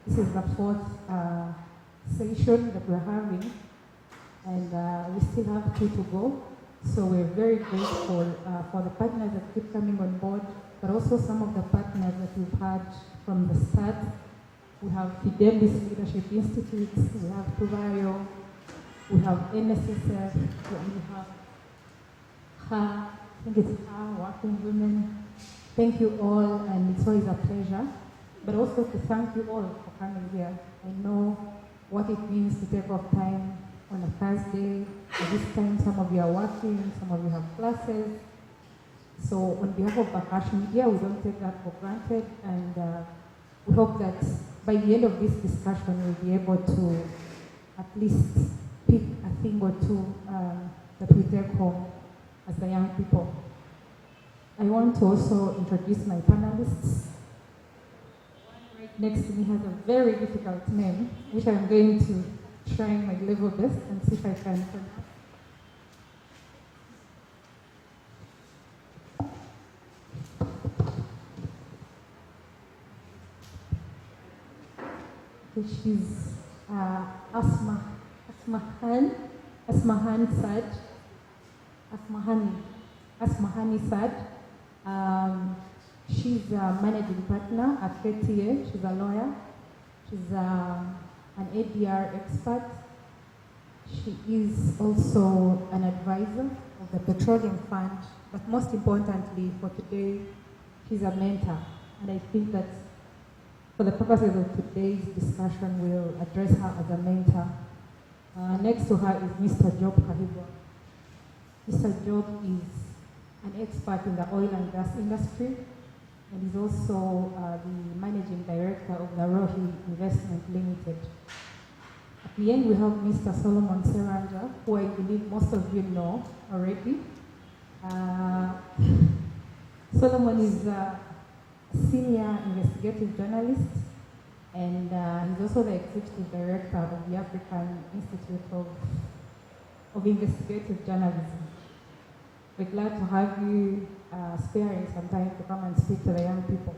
This is the fourth session that we're having, and we still have 2 to go. So we're very grateful for the partners that keep coming on board, but also some of the partners that we've had from the start. We have Fidelis Leadership Institute, we have Tuvayo, we have NSSF, we have HA, I think it's HA, Working Women. Thank you all, and it's always a pleasure. But also to thank you all for coming here. I know what it means to take off time on a Thursday. At this time, some of you are working, some of you have classes. So on behalf of Bakash Media, we don't take that for granted, and we hope that by the end of this discussion, we'll be able to at least pick a thing or two that we take home as the young people. I want to also introduce my panelists. One right next to me has a very difficult name, which I'm going to try my level best and see if I can pronounce. She's Asmahaney Saad. She's a managing partner at KTA. She's a lawyer. She's an ADR expert. She is also an advisor of the Petroleum Fund, but most importantly for today, she's a mentor. And I think that for the purposes of today's discussion, we'll address her as a mentor. Next to her is Mr. Job Kahigwa. Mr. Job is an expert in the oil and gas industry, and is also the managing director of the ROHI Investment Limited. At the end, we have Mr. Solomon Seranja, who I believe most of you know already. Solomon is a senior investigative journalist, and he's also the executive director of the African Institute of Investigative Journalism. We're glad to have you sparing some time to come and speak to the young people.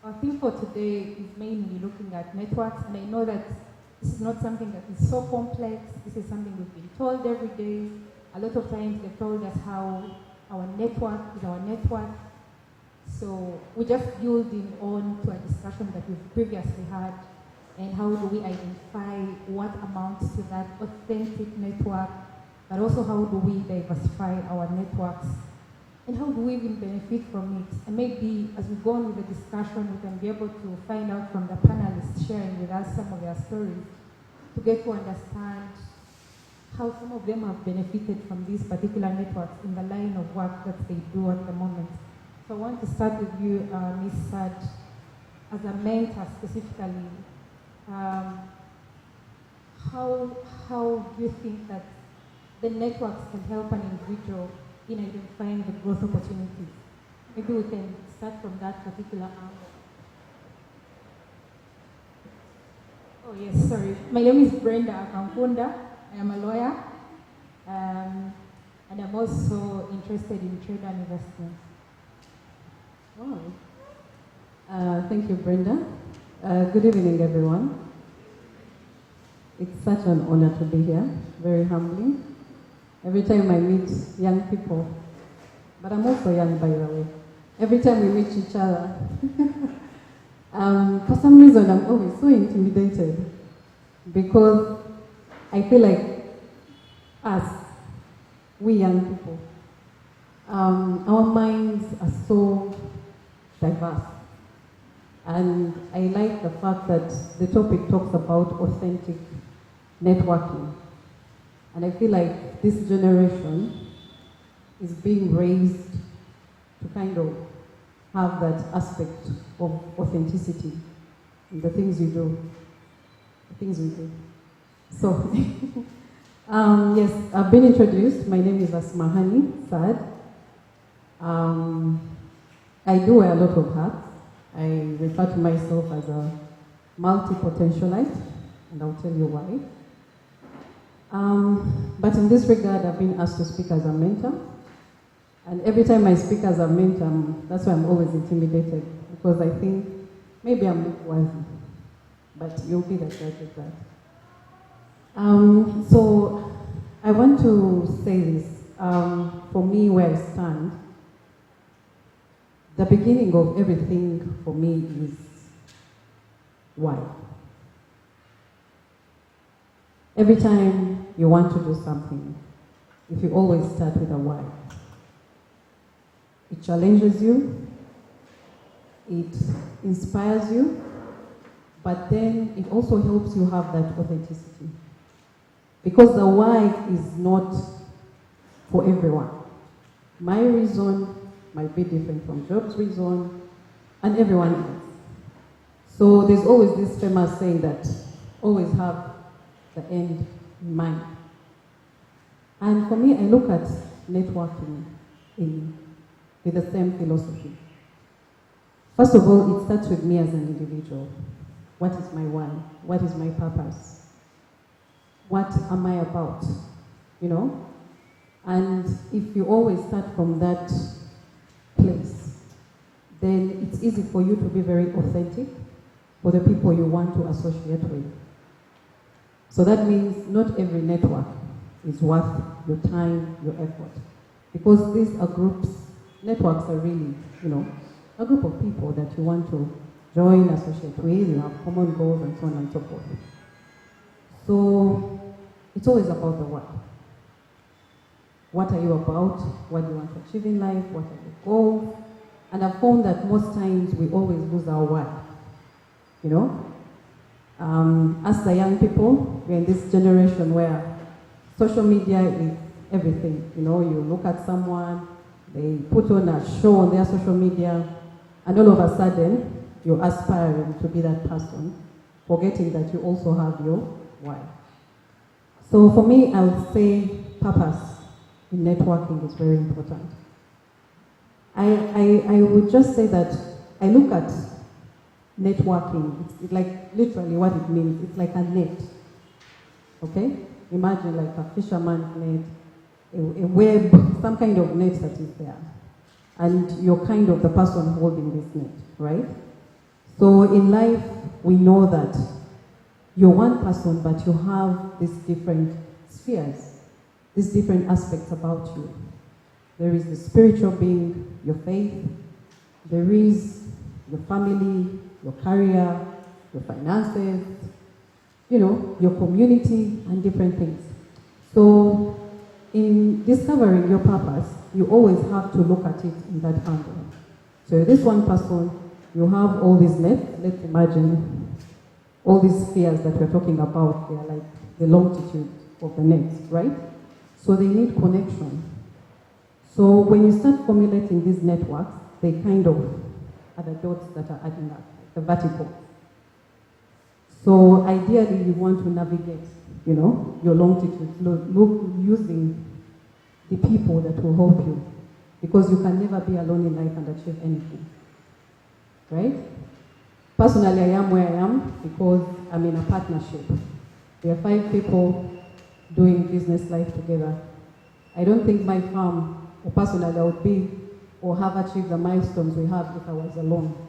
Our theme for today is mainly looking at networks, and I know that this is not something that is so complex. This is something we've been told every day. A lot of times they've told us how our network is our network. So we're just building on to a discussion that we've previously had, and how do we identify what amounts to that authentic network, but also how do we diversify our networks, and how do we even benefit from it. And maybe as we go on with the discussion, we can be able to find out from the panelists sharing with us some of their stories, to get to understand how some of them have benefited from these particular networks in the line of work that they do at the moment. So I want to start with you, Ms. Saad, as a mentor specifically. How do you think that the networks can help an individual in identifying the growth opportunities? Maybe we can start from that particular angle. Oh yes, sorry. My name is Brenda Akankunda. I am a lawyer, and I'm also interested in trade and investment. Oh. Thank you, Brenda. Good evening, everyone. It's such an honor to be here, very humbling. Every time I meet young people, but I'm also young, by the way. Every time we meet each other, for some reason I'm always so intimidated, because I feel like us, we young people, our minds are so diverse. And I like the fact that the topic talks about authentic networking. And I feel like this generation is being raised to kind of have that aspect of authenticity in the things we do. So, yes, I've been introduced. My name is Asmahaney Saad. I do wear a lot of hats. I refer to myself as a multi-potentialite, and I'll tell you why. But in this regard, I've been asked to speak as a mentor. And every time I speak as a mentor, that's why I'm always intimidated, because I think maybe I'm not worthy, but you'll be the judge of that. So I want to say this. For me, where I stand, the beginning of everything for me is why. Every time you want to do something, if you always start with a why, it challenges you, it inspires you, but then it also helps you have that authenticity. Because the why is not for everyone. My reason might be different from Job's reason, and everyone else. So there's always this famous saying that always have the end in mind. And for me, I look at networking with the same philosophy. First of all, it starts with me as an individual. What is my why? What is my purpose? What am I about? You know? And if you always start from that place, then it's easy for you to be very authentic for the people you want to associate with. So that means not every network is worth your time, your effort. Because these are groups, networks are really, you know, a group of people that you want to join, associate with, you have common goals and so on and so forth. So it's always about the what. What are you about? What do you want to achieve in life? What are your goals? And I've found that most times we always lose our why. You know? As the young people, we're in this generation where social media is everything. You know, you look at someone, they put on a show on their social media, and all of a sudden, you're aspiring to be that person, forgetting that you also have your why. So for me, I would say purpose in networking is very important. I would just say that I look at networking, it's like literally what it means. It's like a net, okay? Imagine like a fisherman's net, a web, some kind of net that is there. And you're kind of the person holding this net, right? So in life, we know that you're one person, but you have these different spheres, these different aspects about you. There is the spiritual being, your faith. There is your family, your career, your finances, you know, your community, and different things. So in discovering your purpose, you always have to look at it in that angle. So this one person, you have all these nets. Let's imagine all these spheres that we're talking about, they are like the longitude of the nets, right? So they need connection. So when you start formulating these networks, they kind of are the dots that are adding up, the vertical. So ideally, you want to navigate, you know, your longitude, look using the people that will help you, because you can never be alone in life and achieve anything, right? Personally, I am where I am because I'm in a partnership. There are 5 people doing business life together. I don't think my firm, or personally, I would be or have achieved the milestones we have if I was alone.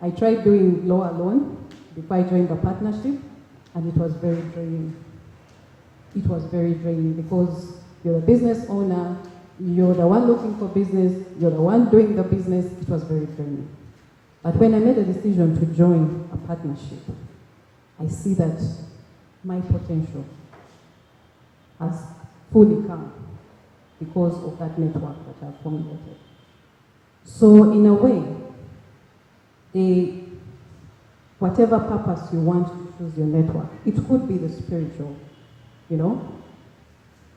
I tried doing law alone before I joined the partnership, and it was very draining. It was very draining because you're the business owner, you're the one looking for business, you're the one doing the business. It was very draining. But when I made a decision to join a partnership, I see that my potential has fully come because of that network that I've formulated. So in a way, whatever purpose you want to choose your network, it could be the spiritual, you know.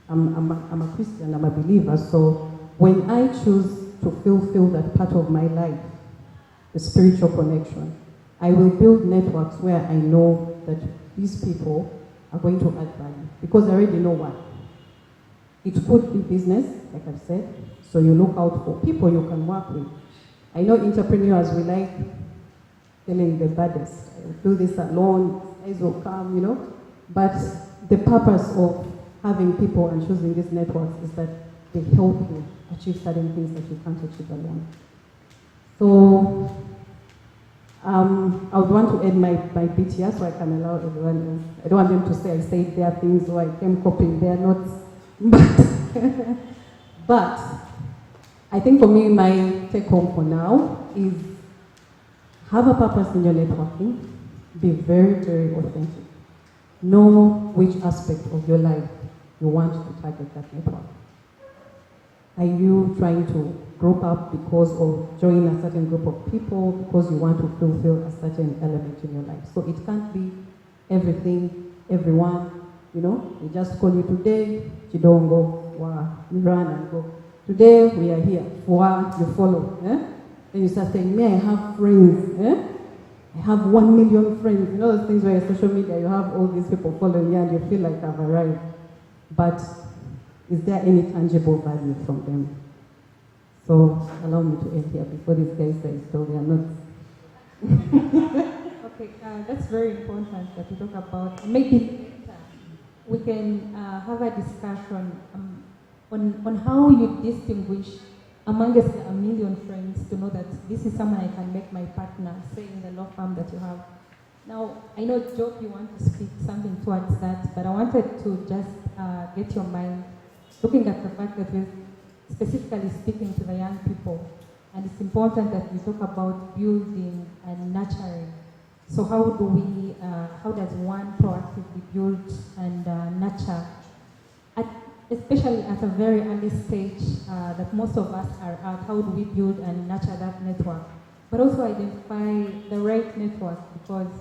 I'm a Christian, I'm a believer, so when I choose to fulfill that part of my life, the spiritual connection, I will build networks where I know that these people are going to add value, because I already know what. It could be business, like I've said, so you look out for people you can work with. I know entrepreneurs, we like telling the baddest, I will do this alone, guys will come, you know, but the purpose of having people and choosing these networks is that they help you achieve certain things that you can't achieve alone. So I would want to end my bit here so I can allow everyone else. I don't want them to say I said their things or I came copying their notes. But I think for me, my take home for now is have a purpose in your networking. Be very, very authentic. Know which aspect of your life you want to target that network. Are you trying to group up because of joining a certain group of people, because you want to fulfill a certain element in your life? So it can't be everything, everyone, you know. We just call you today, Chidongo, you run and go. Today we are here, you follow. Then you start saying, me, I have friends. I have 1 million friends. You know those things where social media, you have all these people following you and you feel like I've arrived. But is there any tangible value from them? So allow me to end here before these guys say so they are not. Okay, that's very important that we talk about. Maybe later we can have a discussion on how you distinguish amongst a million friends to know that this is someone I can make my partner, say in the law firm that you have. Now, I know, Job, you want to speak something towards that, but I wanted to just get your mind looking at the fact that we're specifically speaking to the young people, and it's important that we talk about building and nurturing. So how does one proactively build and nurture, especially at a very early stage that most of us are at? How do we build and nurture that network? But also identify the right network, because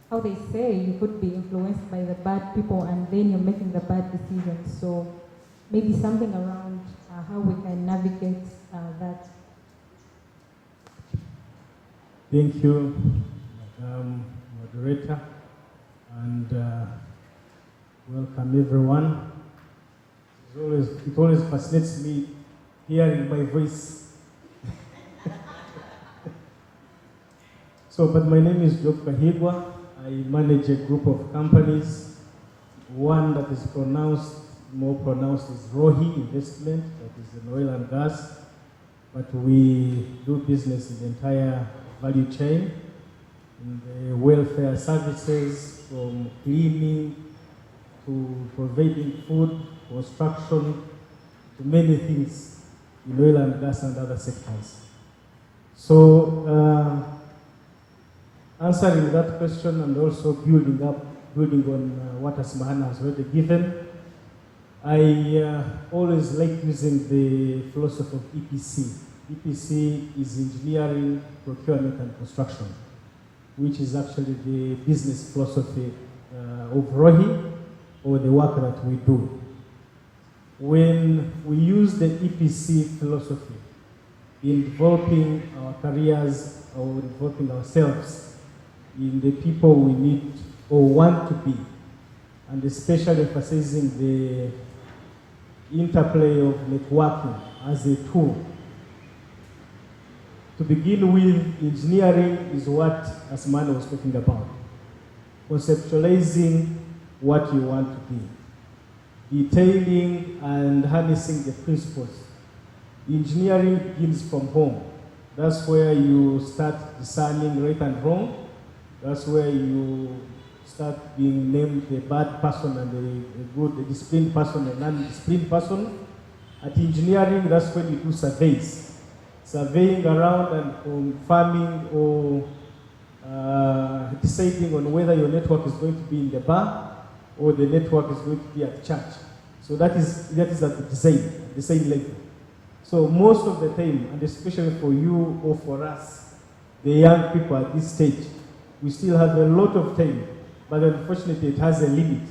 how they say you could be influenced by the bad people and then you're making the bad decisions. So maybe something around how we can navigate that. Thank you, Madam Moderator, and welcome everyone. It always fascinates me hearing my voice. But my name is Dr. Kahigwa. I manage a group of companies. One that is more pronounced is ROHI investment, that is in oil and gas. But we do business in the entire value chain, in the welfare services, from cleaning to providing food, construction, to many things in oil and gas and other sectors. So, answering that question and also building on what Asmahaney has already given, I always like using the philosophy of EPC. EPC is engineering, procurement, and construction, which is actually the business philosophy of ROHI, or the work that we do. When we use the EPC philosophy in developing our careers or developing ourselves in the people we need or want to be, and especially emphasizing the interplay of networking as a tool. To begin with, engineering is what Asmahaney was talking about. Conceptualizing what you want to be. Detailing and harnessing the principles. Engineering begins from home. That's where you start discerning right and wrong. That's where you start being named a bad person and a disciplined person, a non-disciplined person. At engineering, that's when you do surveys. Surveying around and confirming or deciding on whether your network is going to be in the bar or the network is going to be at church. So that is at the design level. So most of the time, and especially for you or for us, the young people at this stage, we still have a lot of time, but unfortunately it has a limit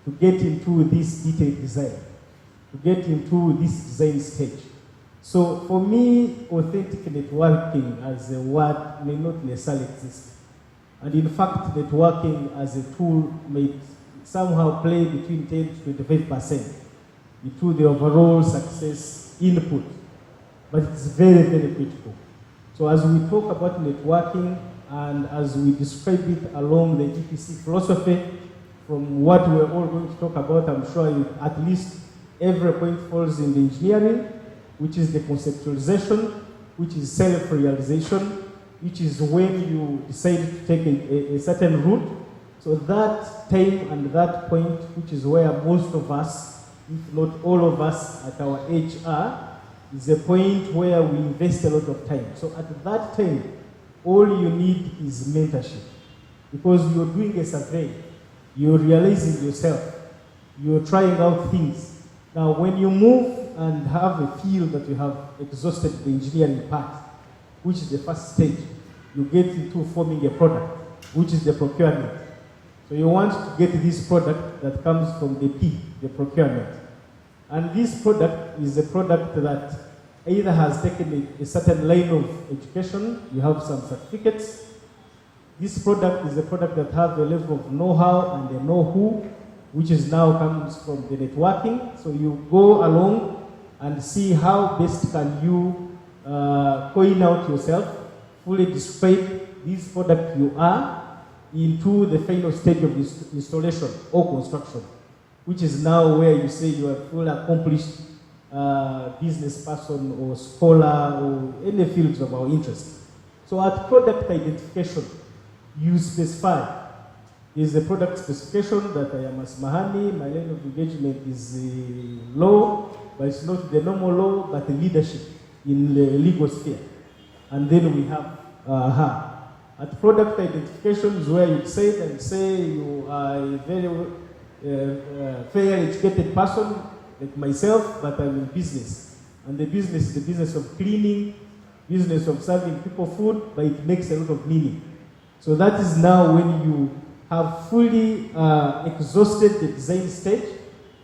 to get into this detailed design, to get into this design stage. So for me, authentic networking as a word may not necessarily exist. And in fact, networking as a tool may somehow play between 10 to 25% into the overall success input. But it's very, very critical. So as we talk about networking and as we describe it along the EPC philosophy, from what we're all going to talk about, I'm sure at least every point falls in the engineering, which is the conceptualization, which is self-realization, which is when you decide to take a certain route. So that time and that point, which is where most of us, if not all of us at our age are, is a point where we invest a lot of time. So at that time, all you need is mentorship. Because you're doing a survey, you're realizing yourself, you're trying out things. Now, when you move and have a feel that you have exhausted the engineering part, which is the first stage, you get into forming a product, which is the procurement. So you want to get this product that comes from the P, the procurement. And this product is a product that either has taken a certain line of education, you have some certificates. This product is a product that has a level of know-how and a know-who, which is now comes from the networking. So you go along and see how best can you coin out yourself, fully describe this product you are into the final stage of this installation or construction, which is now where you say you are fully accomplished business person or scholar or any fields of our interest. So at product identification, you specify. Is a product specification that I am Asmahaney, my line of engagement is law, but it's not the normal law, but the leadership in the legal sphere. And then we have her. At product identification is where you say you are a very fair educated person like myself, but I'm in business. And the business is the business of cleaning, business of serving people food, but it makes a lot of meaning. So that is now when you have fully exhausted the design stage,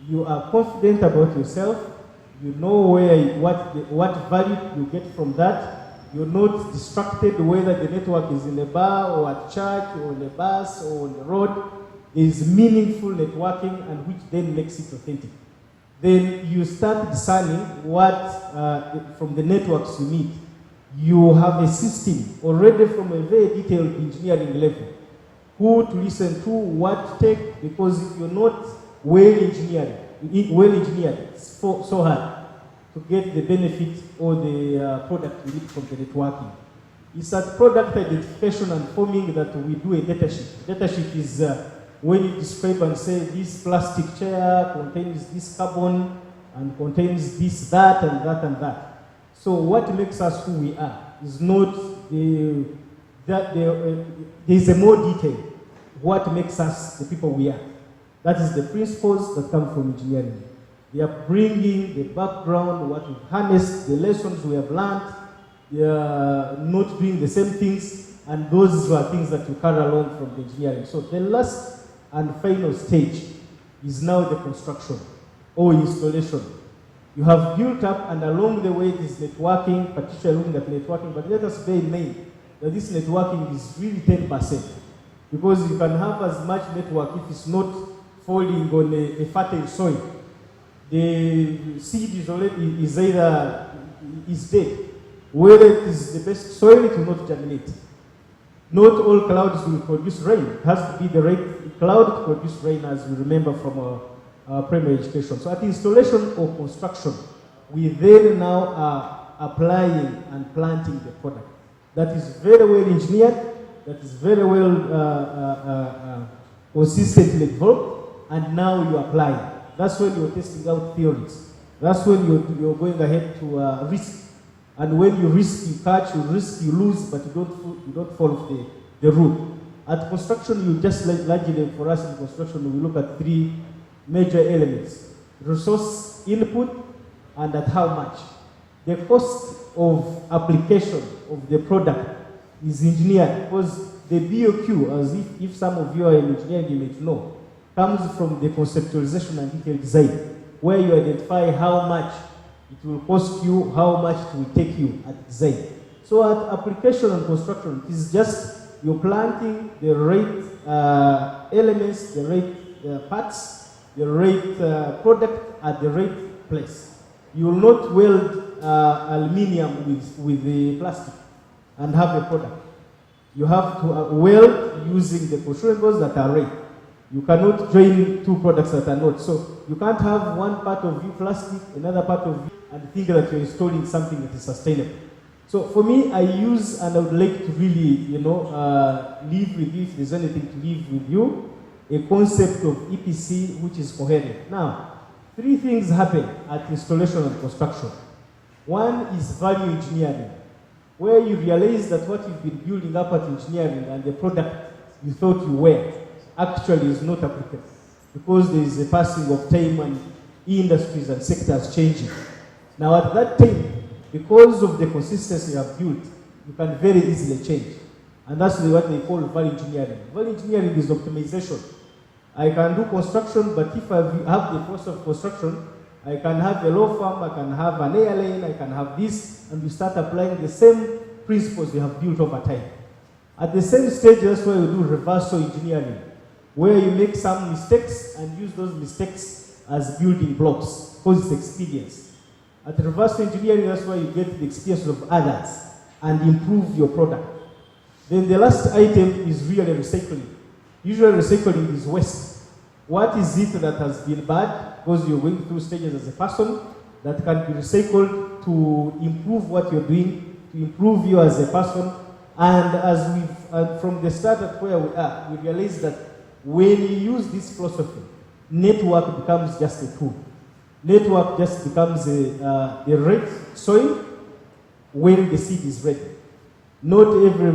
you are confident about yourself, you know what value you get from that, you're not distracted whether the network is in a bar or at church or on a bus or on the road. There is meaningful networking and which then makes it authentic. Then you start discerning what, from the networks you meet, you have a system already from a very detailed engineering level. Who to listen to, what to take, because if you're not well engineered, it's so hard to get the benefit or the product you need from the networking. It's at product identification and forming that we do a data sheet. Data sheet is when you describe and say this plastic chair contains this carbon and contains this, that, and that, and that. So what makes us who we are is not there's a more detail. What makes us the people we are. That is the principles that come from engineering. They are bringing the background, what we've harnessed, the lessons we have learned. They are not doing the same things, and those are things that you carry along from the engineering. So the last and final stage is now the construction or installation. You have built up, and along the way this networking, particularly looking at networking, but let us bear in mind that this networking is really 10%. Because you can have as much network if it's not falling on a fertile soil. The seed is either dead. Whether it is the best soil, it will not germinate. Not all clouds will produce rain. It has to be the right cloud to produce rain, as we remember from our primary education. So at installation or construction, we then now are applying and planting the product. That is very well engineered, that is very well consistently developed, and now you apply it. That's when you're testing out theories. That's when you're going ahead to risk. And when you risk, you catch, you risk, you lose, but you don't fall off the route. At construction, you just largely, for us in construction, we look at three major elements: resource input and at how much. The cost of application of the product is engineered, because the BOQ, as if some of you are in engineering, you may know, comes from the conceptualization and detail design, where you identify how much it will cost you, how much it will take you at design. So at application and construction, it is just you're planting the right elements, the right parts, the right product at the right place. You will not weld aluminium with the plastic and have a product. You have to weld using the consumables that are right. You cannot join two products that are not. So you can't have one part of you plastic, another part of you, and think that you're installing something that is sustainable. So for me, I use, and I would like to really, leave with you, if there's anything to leave with you, a concept of EPC which is coherent. Now, three things happen at installation and construction. One is value engineering, where you realize that what you've been building up at engineering and the product you thought you were actually is not applicable, because there is a passing of time and industries and sectors changing. Now at that time, because of the consistency you have built, you can very easily change. And that's what they call value engineering. Value engineering is optimization. I can do construction, but if I have the cost of construction, I can have a law firm, I can have an airline, I can have this, and you start applying the same principles you have built over time. At the same stage, that's why we do reversal engineering, where you make some mistakes and use those mistakes as building blocks, because it's experience. At reverse engineering, that's why you get the experience of others and improve your product. Then the last item is really recycling. Usually recycling is waste. What is it that has been bad, because you're going through stages as a person, that can be recycled to improve what you're doing, to improve you as a person. And as we've, from the start at where we are, we realize that when you use this philosophy, network becomes just a tool. Network just becomes a red soil when the seed is ready. Not every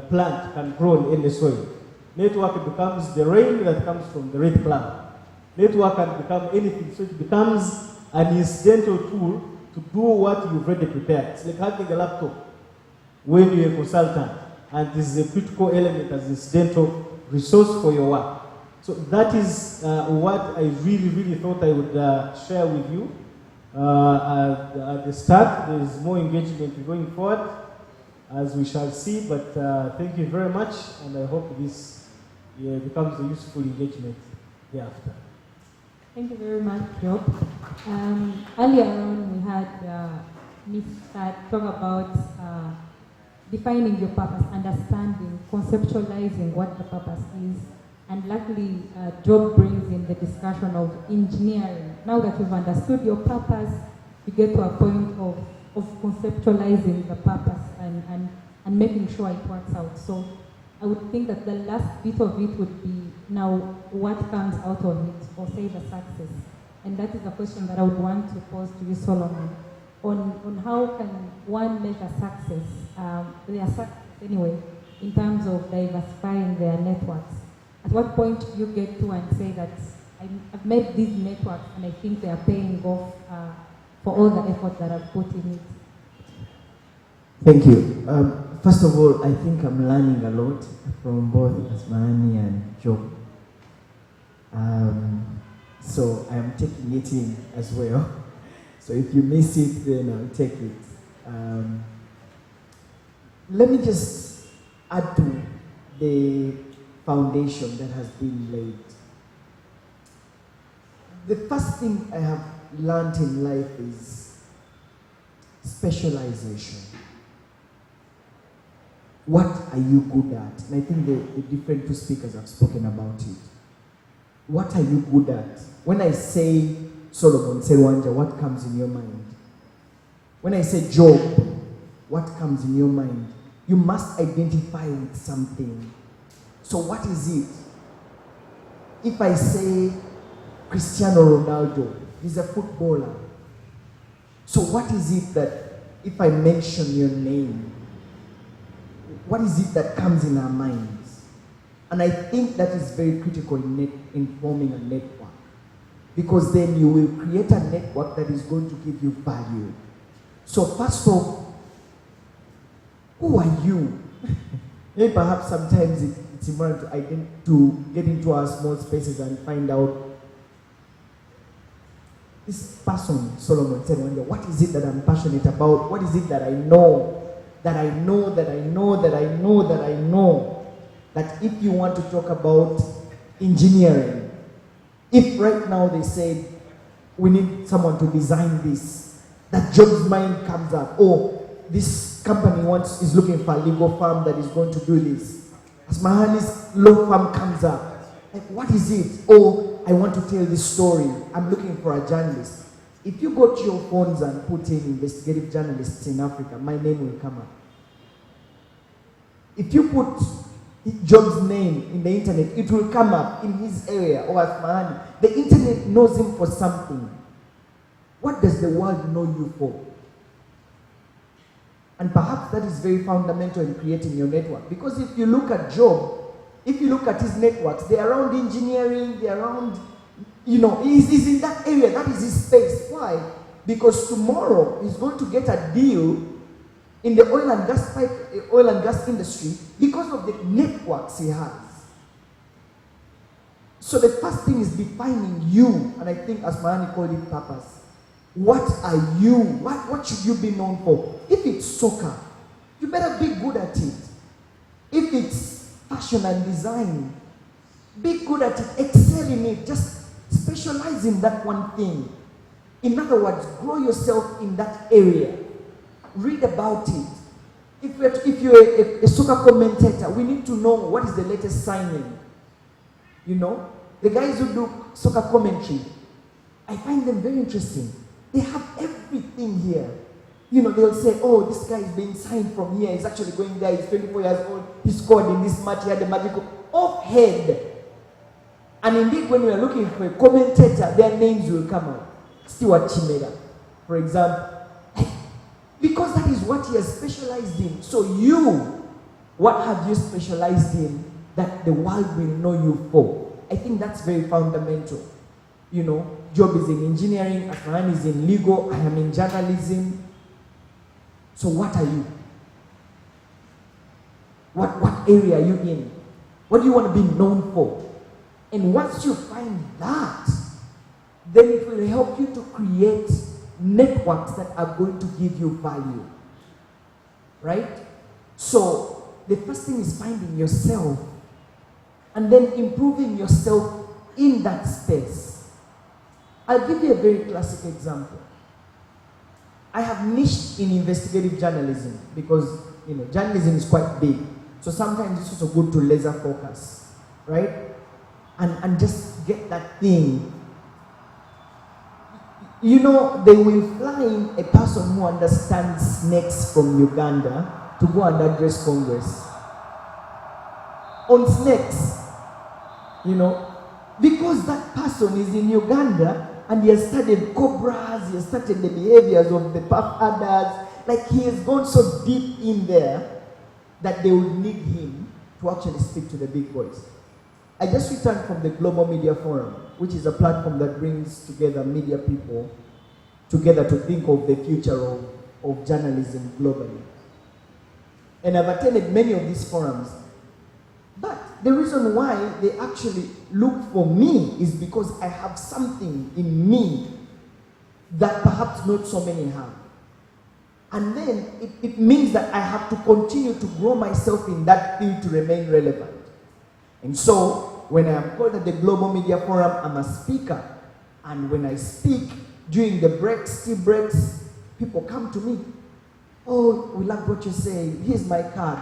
plant can grow in any soil. Network becomes the rain that comes from the red cloud. Network can become anything, so it becomes an incidental tool to do what you've already prepared. It's like having a laptop when you're a consultant, and this is a critical element as incidental resource for your work. So that is what I really thought I would share with you at the start. There is more engagement going forward, as we shall see, but thank you very much, and I hope this becomes a useful engagement thereafter. Thank you very much, Job. Earlier on, we had Ms. Saad talk about defining your purpose, understanding, conceptualizing what the purpose is. And luckily, Job brings in the discussion of engineering. Now that you've understood your purpose, you get to a point of conceptualizing the purpose and making sure it works out. So I would think that the last bit of it would be now what comes out of it, or say the success. And that is a question that I would want to pose to you, Solomon, on how can one make a success, their success anyway, in terms of diversifying their networks. At what point do you get to and say that I've made these networks and I think they are paying off for all the effort that I've put in it? Thank you. First of all, I think I'm learning a lot from both Asmahaney and Job. So I'm taking it in as well. So if you miss it, then I'll take it. Let me just add to the foundation that has been laid. The first thing I have learned in life is specialization. What are you good at? And I think the different two speakers have spoken about it. What are you good at? When I say Solomon Serwanja, what comes in your mind? When I say Job, what comes in your mind? You must identify with something. So what is it? If I say Cristiano Ronaldo, he's a footballer. So what is it that if I mention your name, what is it that comes in our minds? And I think that is very critical in forming a network. Because then you will create a network that is going to give you value. So first of all, who are you? Maybe perhaps sometimes it's important to get into our small spaces and find out, this person, Solomon said one day, what is it that I'm passionate about? What is it that I know? That I know, that I know, that I know, that I know. That if you want to talk about engineering, if right now they said, we need someone to design this, that Job's mind comes up, oh, this company is looking for a legal firm that is going to do this. Asmahaney's law firm comes up. Like, what is it? Oh, I want to tell this story. I'm looking for a journalist. If you go to your phones and put in investigative journalists in Africa, my name will come up. If you put Job's name in the internet, it will come up in his area or Asmahaney. The internet knows him for something. What does the world know you for? And perhaps that is very fundamental in creating your network. Because if you look at Job, if you look at his networks, they're around engineering, they're around, he's in that area, that is his space. Why? Because tomorrow he's going to get a deal in the oil and gas industry because of the networks he has. So the first thing is defining you, and I think Asmahaney called it purpose. What are you? What should you be known for? If it's soccer, you better be good at it. If it's fashion and design, be good at it, excel in it, just specialize in that one thing. In other words, grow yourself in that area. Read about it. If you're a soccer commentator, we need to know what is the latest signing. The guys who do soccer commentary, I find them very interesting. They have everything here. They'll say, oh, this guy is being signed from here. He's actually going there. He's 24 years old. He scored in this match. He had a magical off-head. And indeed, when we are looking for a commentator, their names will come out. Stewart Chimera, for example. Because that is what he has specialized in. So what have you specialized in that the world will know you for? I think that's very fundamental. Job is in engineering, Asmahaney is in legal, I am in journalism. So what are you? What area are you in? What do you want to be known for? And once you find that, then it will help you to create networks that are going to give you value. Right? So the first thing is finding yourself and then improving yourself in that space. I'll give you a very classic example. I have niched in investigative journalism because, journalism is quite big. So sometimes it's also good to laser focus, right? And just get that thing. They will fly in a person who understands snakes from Uganda to go and address Congress. On snakes, because that person is in Uganda and he has studied cobras, he has studied the behaviors of the puff adders, like he has gone so deep in there that they would need him to actually speak to the big boys. I just returned from the Global Media Forum, which is a platform that brings together media people together to think of the future of journalism globally. And I've attended many of these forums. But the reason why they actually look for me is because I have something in me that perhaps not so many have. And then it means that I have to continue to grow myself in that field to remain relevant. And so, when I am called at the Global Media Forum, I'm a speaker. And when I speak, during the breaks, tea breaks, people come to me. Oh, we love what you say. Here's my card.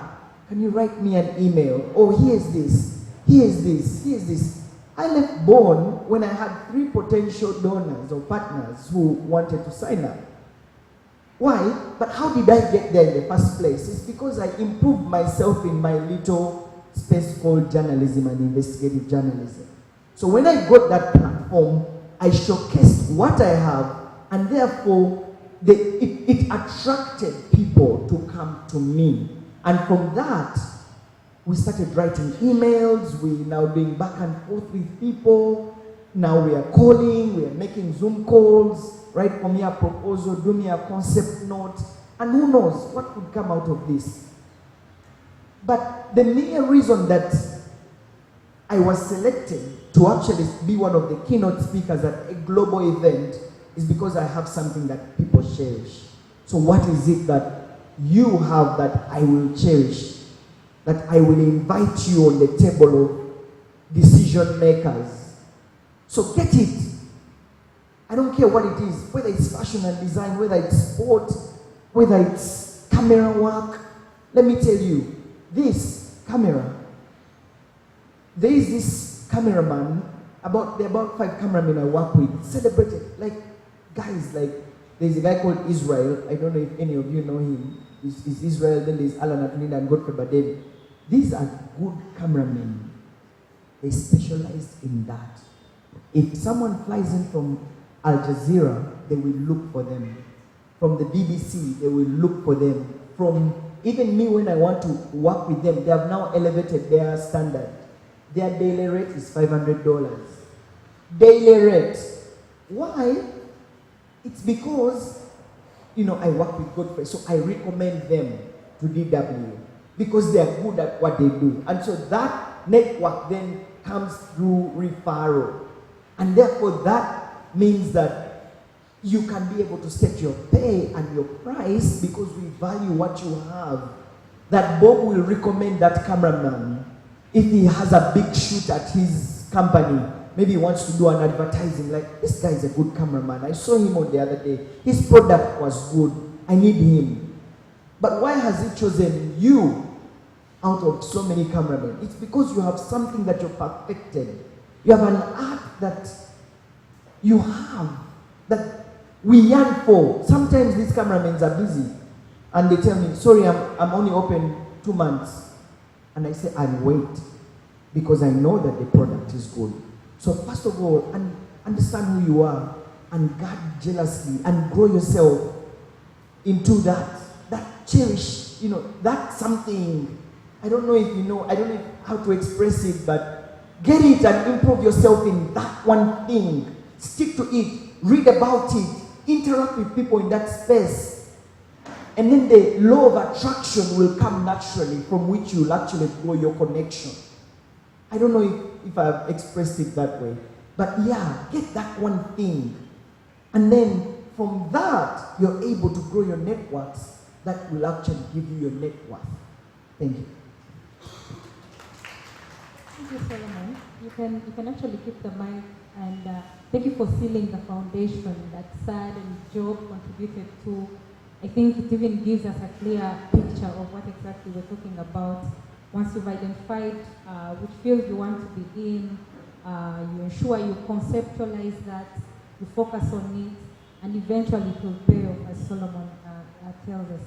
Can you write me an email? Oh, here's this. Here's this. Here's this. I left Bonn when I had 3 potential donors or partners who wanted to sign up. Why? But how did I get there in the first place? It's because I improved myself in my little space called journalism and investigative journalism. So when I got that platform, I showcased what I have, and therefore it attracted people to come to me. And from that, we started writing emails. We're now doing back and forth with people. Now we are calling, we are making Zoom calls. Write for me a proposal, do me a concept note. And who knows what could come out of this. But the mere reason that I was selected to actually be one of the keynote speakers at a global event is because I have something that people cherish. So what is it that you have that I will cherish, that I will invite you on the table of decision makers? So get it. I don't care what it is, whether it's fashion and design, whether it's sport, whether it's camera work. Let me tell you, this camera, there is this cameraman, there are about 5 cameramen I work with, celebrated. Like, guys, like, there's a guy called Israel. I don't know if any of you know him. It's Israel, then there's Alan Atulinda and Godfrey Badeli. These are good cameramen. They specialized in that. If someone flies in from Al Jazeera, they will look for them. From the BBC, they will look for them. From even me, when I want to work with them, they have now elevated their standard. Their daily rate is $500. Daily rate. Why? It's because, I work with Godfrey, so I recommend them to DW because they are good at what they do. And so that network then comes through referral. And therefore that means that you can be able to set your pay and your price because we value what you have. That Bob will recommend that cameraman if he has a big shoot at his company. Maybe he wants to do an advertising, like, this guy is a good cameraman. I saw him on the other day. His product was good. I need him. But why has he chosen you out of so many cameramen? It's because you have something that you're perfected. You have an art that you have, that we yearn for. Sometimes these cameramen are busy, and they tell me, sorry, I'm only open 2 months. And I say, I'll wait, because I know that the product is good. So first of all, understand who you are, and guard jealously, and grow yourself into that cherish, that's something. I don't know how to express it, but get it and improve yourself in that one thing. Stick to it, read about it, interact with people in that space. And then the law of attraction will come naturally, from which you'll actually grow your connection. I don't know if I've expressed it that way. But yeah, get that one thing. And then from that, you're able to grow your networks that will actually give you your net worth. Thank you. Thank you, Solomon. You can actually keep the mic, and thank you for sealing the foundation that Saad and Job contributed to. I think it even gives us a clear picture of what exactly we're talking about. Once you've identified which field you want to be in, you ensure you conceptualize that, you focus on it, and eventually it will pay off, as Solomon tells us.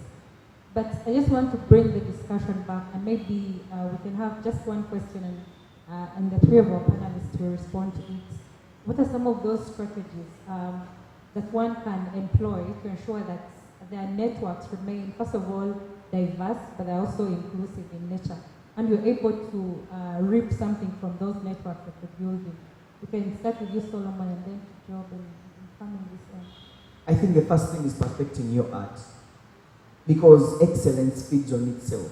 But I just want to bring the discussion back, and maybe we can have just one question, and the 3 of our panelists will respond to it. What are some of those strategies that one can employ to ensure that their networks remain, first of all, diverse, but they're also inclusive in nature, and you're able to reap something from those networks that you're building? We can start with you, Solomon, and then to Job, and coming this end. I think the first thing is perfecting your art, because excellence feeds on itself.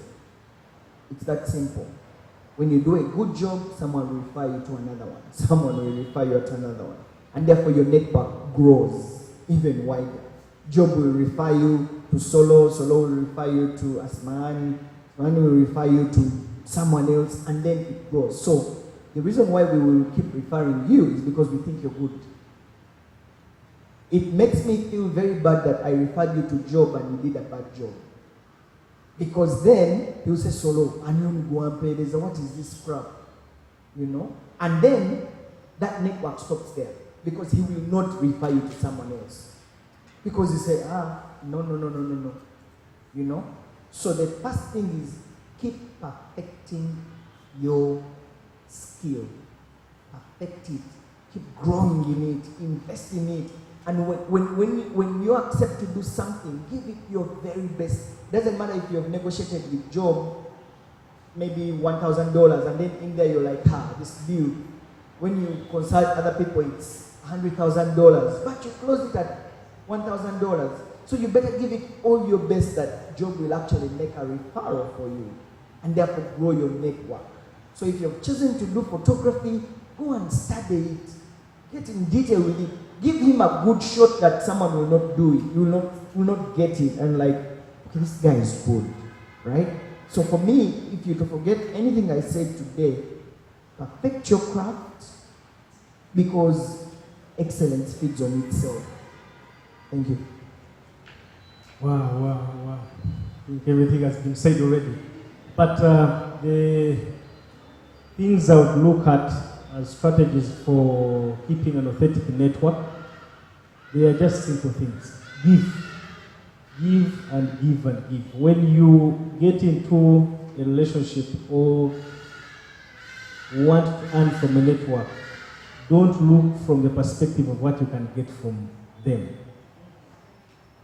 It's that simple. When you do a good job, someone will refer you to another one. Someone will refer you to another one. And therefore your network grows even wider. Job will refer you to Solo, Solo will refer you to Asmahaney, Asmahaney will refer you to someone else, and then it grows. So the reason why we will keep referring you is because we think you're good. It makes me feel very bad that I referred you to Job and you did a bad job. Because then he will say, Solo, and go and pay this. What is this crap? And then that network stops there, because he will not refer you to someone else. Because he say, no. So the first thing is keep perfecting your skill. Perfect it. Keep growing in it. Invest in it. And when you accept to do something, give it your very best. Doesn't matter if you have negotiated with Job, maybe $1,000, and then in there you're like, this deal. When you consult other people, it's $100,000, but you close it at $1,000. So you better give it all your best that Job will actually make a referral for you, and therefore grow your network. So if you've chosen to do photography, go and study it. Get in detail with it. Give him a good shot that someone will not do it. You will not get it. And like, okay, this guy is good, right? So for me, if you don't forget anything I said today, perfect your craft, because excellence feeds on itself. Thank you. Wow. I think everything has been said already. But the things I would look at as strategies for keeping an authentic network, they are just simple things. Give. Give and give and give. When you get into a relationship or want to earn from a network, don't look from the perspective of what you can get from them.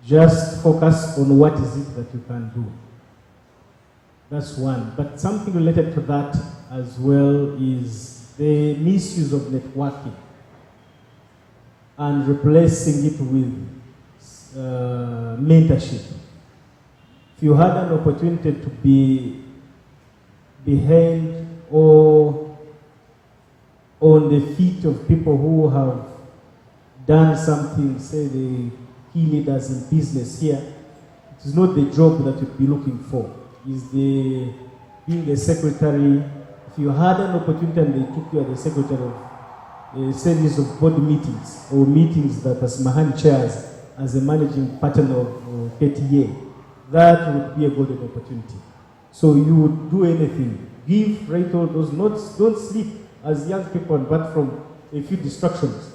Just focus on what is it that you can do. That's one. But something related to that as well is the misuse of networking and replacing it with mentorship. If you had an opportunity to be behind or on the feet of people who have done something, say the key leaders in business here, it is not the job that you'd be looking for. It's the being a secretary. If you had an opportunity and they took you as the secretary of a series of board meetings or meetings that Asmahaney chairs as a managing partner of KTA, that would be a golden opportunity. So you would do anything. Give, write all those notes. Don't sleep as young people apart from a few distractions.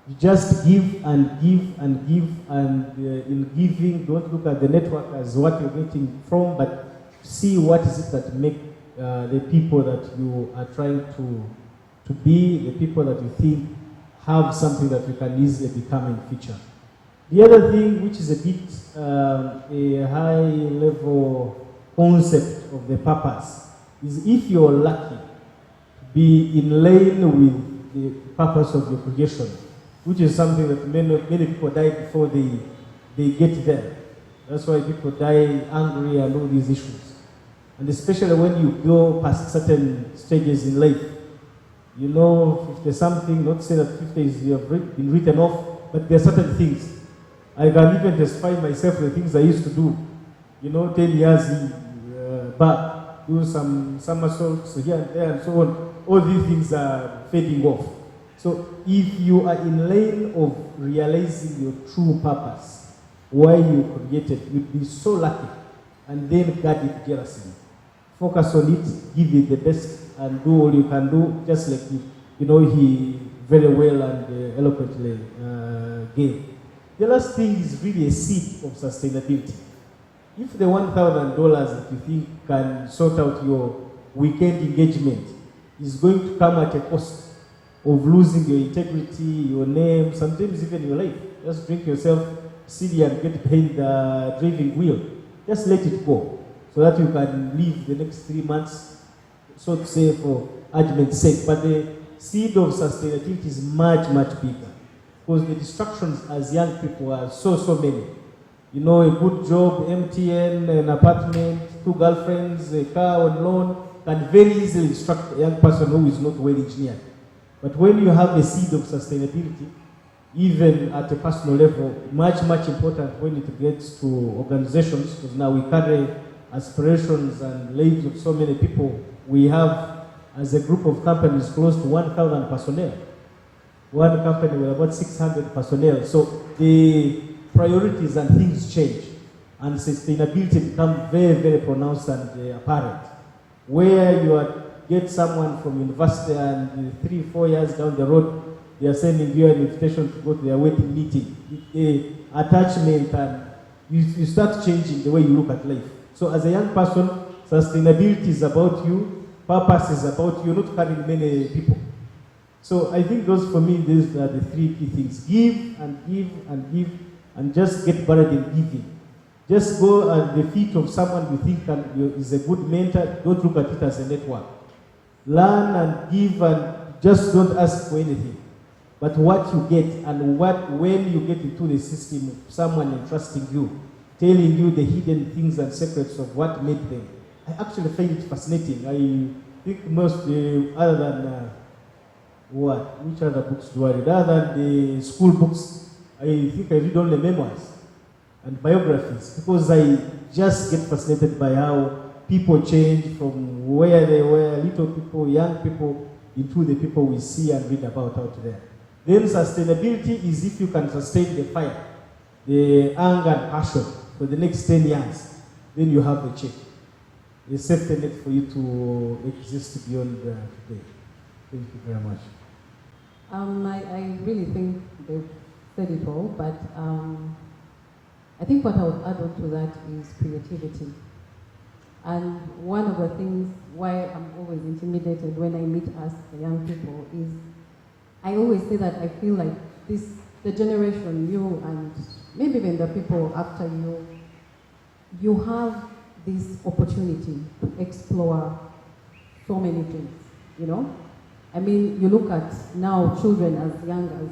You just give and give and give, and in giving, don't look at the network as what you're getting from, but see what is it that make the people that you are trying to be, the people that you think have something that you can easily become in future. The other thing, which is a bit a high-level concept of the purpose, is if you're lucky to be in line with the purpose of your creation, which is something that many people die before they get there. That's why people die angry and all these issues. And especially when you go past certain stages in life. You know, if there's something, not say that 50 is you have been written off, but there are certain things. I can even testify myself the things I used to do, 10 years back, do some somersaults here and there and so on. All these things are fading off. So if you are in lane of realizing your true purpose, why you created, you'd be so lucky. And then guard it jealously. Focus on it, give it the best, and do all you can do, just like he very well and eloquently gave. The last thing is really a seed of sustainability. If the $1,000 that you think can sort out your weekend engagement is going to come at a cost of losing your integrity, your name, sometimes even your life, just drink yourself silly and get behind the driving wheel. Just let it go so that you can live the next 3 months, so to say, for argument's sake. But the seed of sustainability is much, much bigger. Because the distractions as young people are so many. A good job, MTN, an apartment, 2 girlfriends, a car on loan can very easily distract a young person who is not well engineered. But when you have a seed of sustainability, even at a personal level, much, much important when it gets to organizations, because now we carry aspirations and lives of so many people. We have, as a group of companies, close to 1,000 personnel. One company with about 600 personnel. So the priorities and things change, and sustainability becomes very, very pronounced and apparent. Where you get someone from university and 3-4 years down the road, they are sending you an invitation to go to their wedding meeting. Attachment, and you start changing the way you look at life. So as a young person, sustainability is about you, purpose is about you, not carrying many people. So I think those, for me, these are the 3 key things. Give and give and give, and just get buried in giving. Just go at the feet of someone you think is a good mentor. Don't look at it as a network. Learn and give, and just don't ask for anything. But what you get, and when you get into the system of someone entrusting you, telling you the hidden things and secrets of what made them, I actually find it fascinating. I think most, other than which other books do I read? Other than the school books, I think I read only memoirs and biographies, because I just get fascinated by how people change from where they were, little people, young people, into the people we see and read about out there. Then sustainability is if you can sustain the fire, the anger and passion for the next 10 years, then you have the check. A safety net for you to exist beyond today. Thank you very much. I really think they've said it all, but I think what I would add on to that is creativity. And one of the things why I'm always intimidated when I meet us, the young people, is I always say that I feel like the generation, you and maybe even the people after you, you have this opportunity to explore so many things, you know? I mean, you look at now children as young as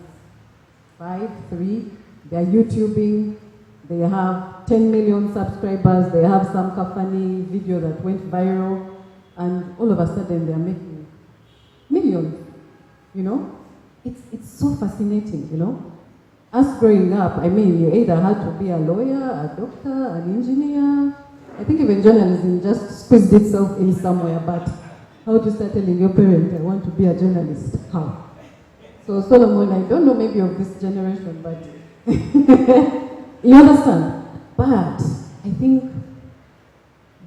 5, 3, they're YouTubing, they have 10 million subscribers, they have some funny video that went viral, and all of a sudden they're making millions, you know? It's so fascinating, you know? Us growing up, I mean, you either had to be a lawyer, a doctor, an engineer. I think even journalism just squeezed itself in somewhere, but how do you start telling your parent, I want to be a journalist? How? So Solomon, I don't know maybe of this generation, but you understand? But I think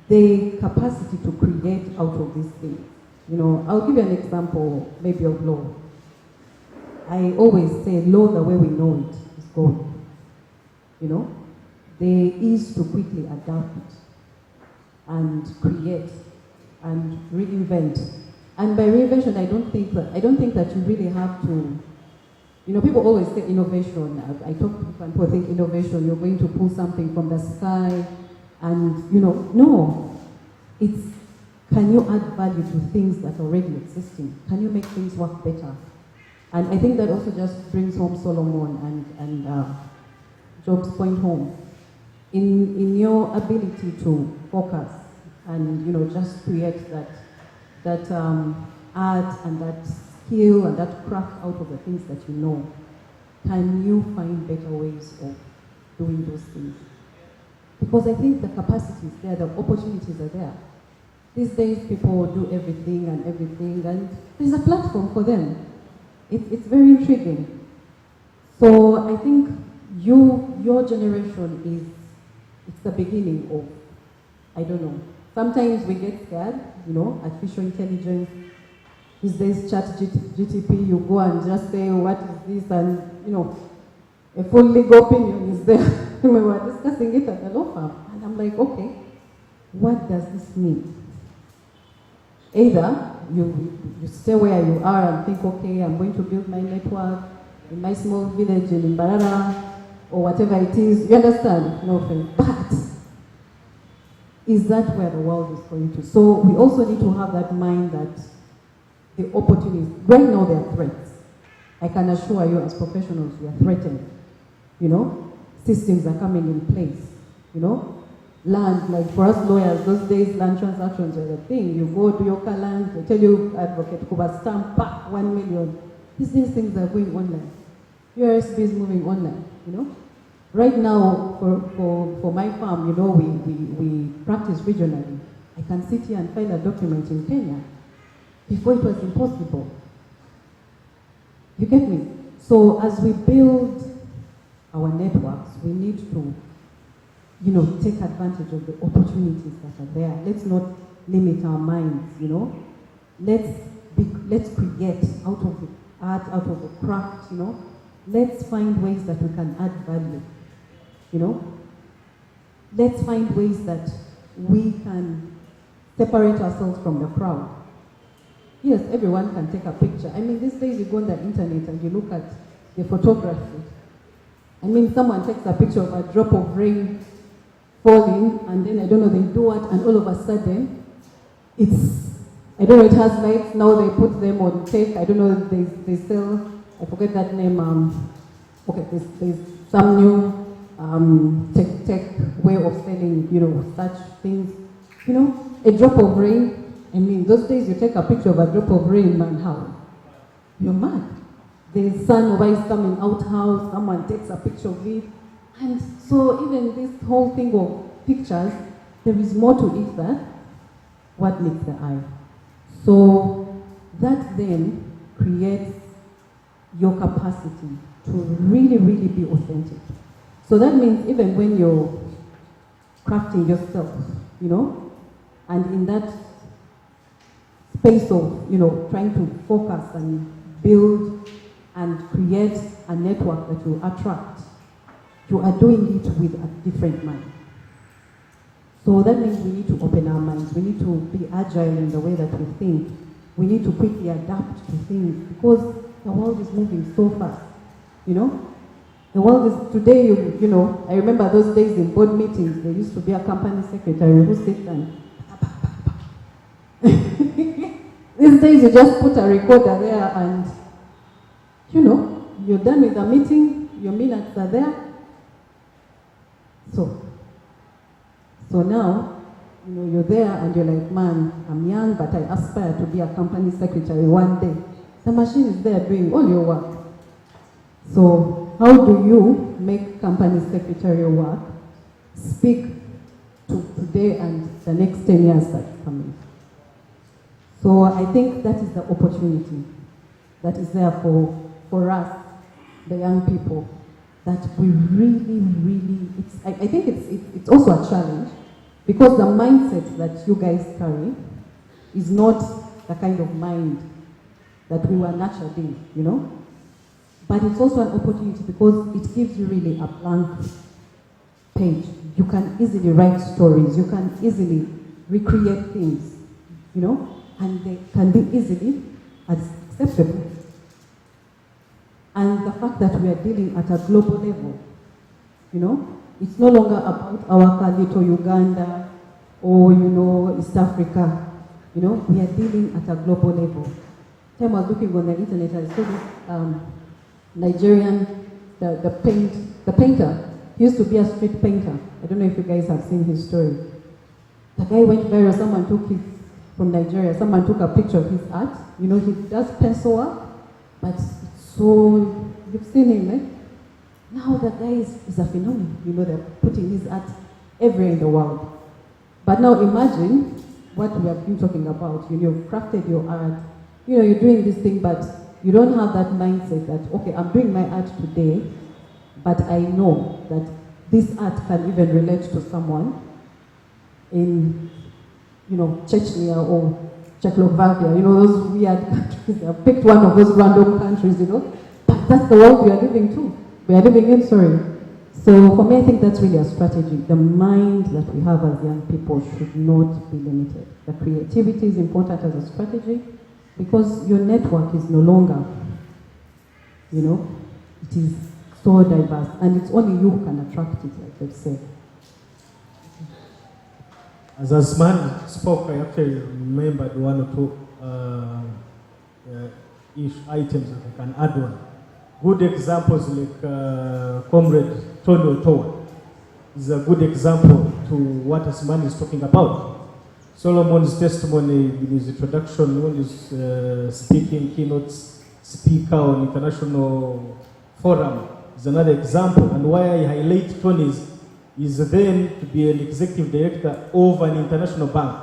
the capacity to create out of these things, you know, I'll give you an example maybe of law. I always say law the way we know it is gone. You know, there is to quickly adapt it and create and reinvent. And by reinvention, I don't think that you really have to. You know, people always say innovation. I talk to people and people think innovation. You're going to pull something from the sky, and you know, no. It's can you add value to things that are already existing? Can you make things work better? And I think that also just brings home Solomon and Job's point home. In your ability to focus and, you know, just create that art and that skill and that craft out of the things that you know, can you find better ways of doing those things? Because I think the capacity is there, the opportunities are there. These days people do everything, and there's a platform for them. It's very intriguing. So I think your generation it's the beginning of, I don't know. Sometimes we get scared, you know, artificial intelligence. These days, chat GTP, you go and just say, what is this? And, you know, a full legal opinion is there. We were discussing it at the law firm. And I'm like, okay, what does this mean? Either you stay where you are and think, okay, I'm going to build my network in my small village in Imbarara, or whatever it is. You understand? No offense. But is that where the world is going to? So we also need to have that mind that the opportunities, right now there are threats. I can assure you as professionals, we are threatened. You know, systems are coming in place. You know, land, like for us lawyers, those days land transactions were the thing. You go to your land, they tell you, advocate, Kuba stamp, 1 million. These things are going online. URSB is moving online, you know. Right now, for my farm, you know, we practice regionally. I can sit here and file a document in Kenya. Before it was impossible. You get me? So as we build our networks, we need to, you know, take advantage of the opportunities that are there. Let's not limit our minds, you know. Let's create out of the art, out of the craft, you know. Let's find ways that we can add value, you know. Let's find ways that we can separate ourselves from the crowd. Yes, everyone can take a picture. I mean, these days you go on the internet and you look at the photography. I mean, someone takes a picture of a drop of rain falling, and then, I don't know, they do what, and all of a sudden, I don't know, it has lights, now they put them on tape, I don't know, they sell, I forget that name, okay, there's some new tech way of selling, you know, such things. You know, a drop of rain, I mean, those days you take a picture of a drop of rain, man, how? You're mad. The sun or is coming out house, someone takes a picture of it. And so even this whole thing of pictures, there is more to it than what meets the eye. So that then creates your capacity to really, really be authentic. So that means even when you're crafting yourself, you know, and in that space of, trying to focus and build and create a network that will attract, you are doing it with a different mind. So that means we need to open our minds. We need to be agile in the way that we think. We need to quickly adapt to things because the world is moving so fast. The world is, today, I remember those days in board meetings, there used to be a company secretary who sits and these days you just put a recorder there and, you're done with the meeting, your minutes are there. So now, you're there and you're like, man, I'm young, but I aspire to be a company secretary one day. The machine is there doing all your work. So how do you make company secretarial work speak to today and the next 10 years that's coming? So I think that is the opportunity that is there for us, the young people, that we really, I think it's also a challenge because the mindset that you guys carry is not the kind of mind that we were nurtured in, But it's also an opportunity because it gives you really a blank page. You can easily write stories. You can easily recreate things, and they can be easily acceptable. And the fact that we are dealing at a global level, it's no longer about our little Uganda or, East Africa. We are dealing at a global level. Time I was looking on the internet, I saw this Nigerian, the painter. He used to be a street painter. I don't know if you guys have seen his story. The guy went viral. Someone took a picture of his art. He does pencil work, but it's so, you've seen him, eh? Now the guy is a phenomenon. They're putting his art everywhere in the world. But now imagine what we have been talking about. You've crafted your art. You're doing this thing, but you don't have that mindset that, okay, I'm doing my art today, but I know that this art can even relate to someone in, Chechnya or Czechoslovakia, those weird countries. I've picked one of those random countries, but that's the world we are living in, sorry. So for me, I think that's really a strategy. The mind that we have as young people should not be limited. The creativity is important as a strategy, because your network is no longer, it is so diverse, and it's only you who can attract it, like they've said. As Asmahaney spoke, I actually remembered one or two items that I can add on. Good examples like Comrade Tony Otowa is a good example to what Asmahaney is talking about. Solomon's testimony in his introduction when he's speaking, keynote speaker on international forum is another example. And why I highlight Tony's is then to be an executive director of an international bank,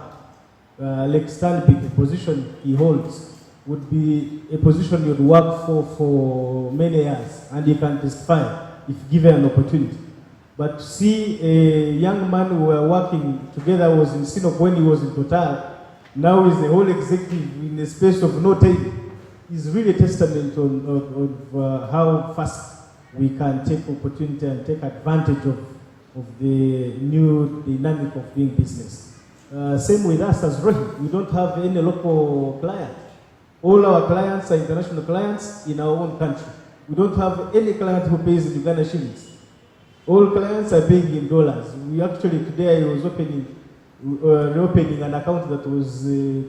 like Stanbic, the position he holds would be a position you'd work for many years, and you can testify if given an opportunity. But see, a young man who were working together was in Sinop when he was in Total. Now he's the whole executive in the space of no time. It's really a testament of how fast we can take opportunity and take advantage of the new dynamic of doing business. Same with us as ROHI. We don't have any local client. All our clients are international clients in our own country. We don't have any client who pays in Uganda shillings. All clients are paying in dollars. We actually, today I was reopening an account that was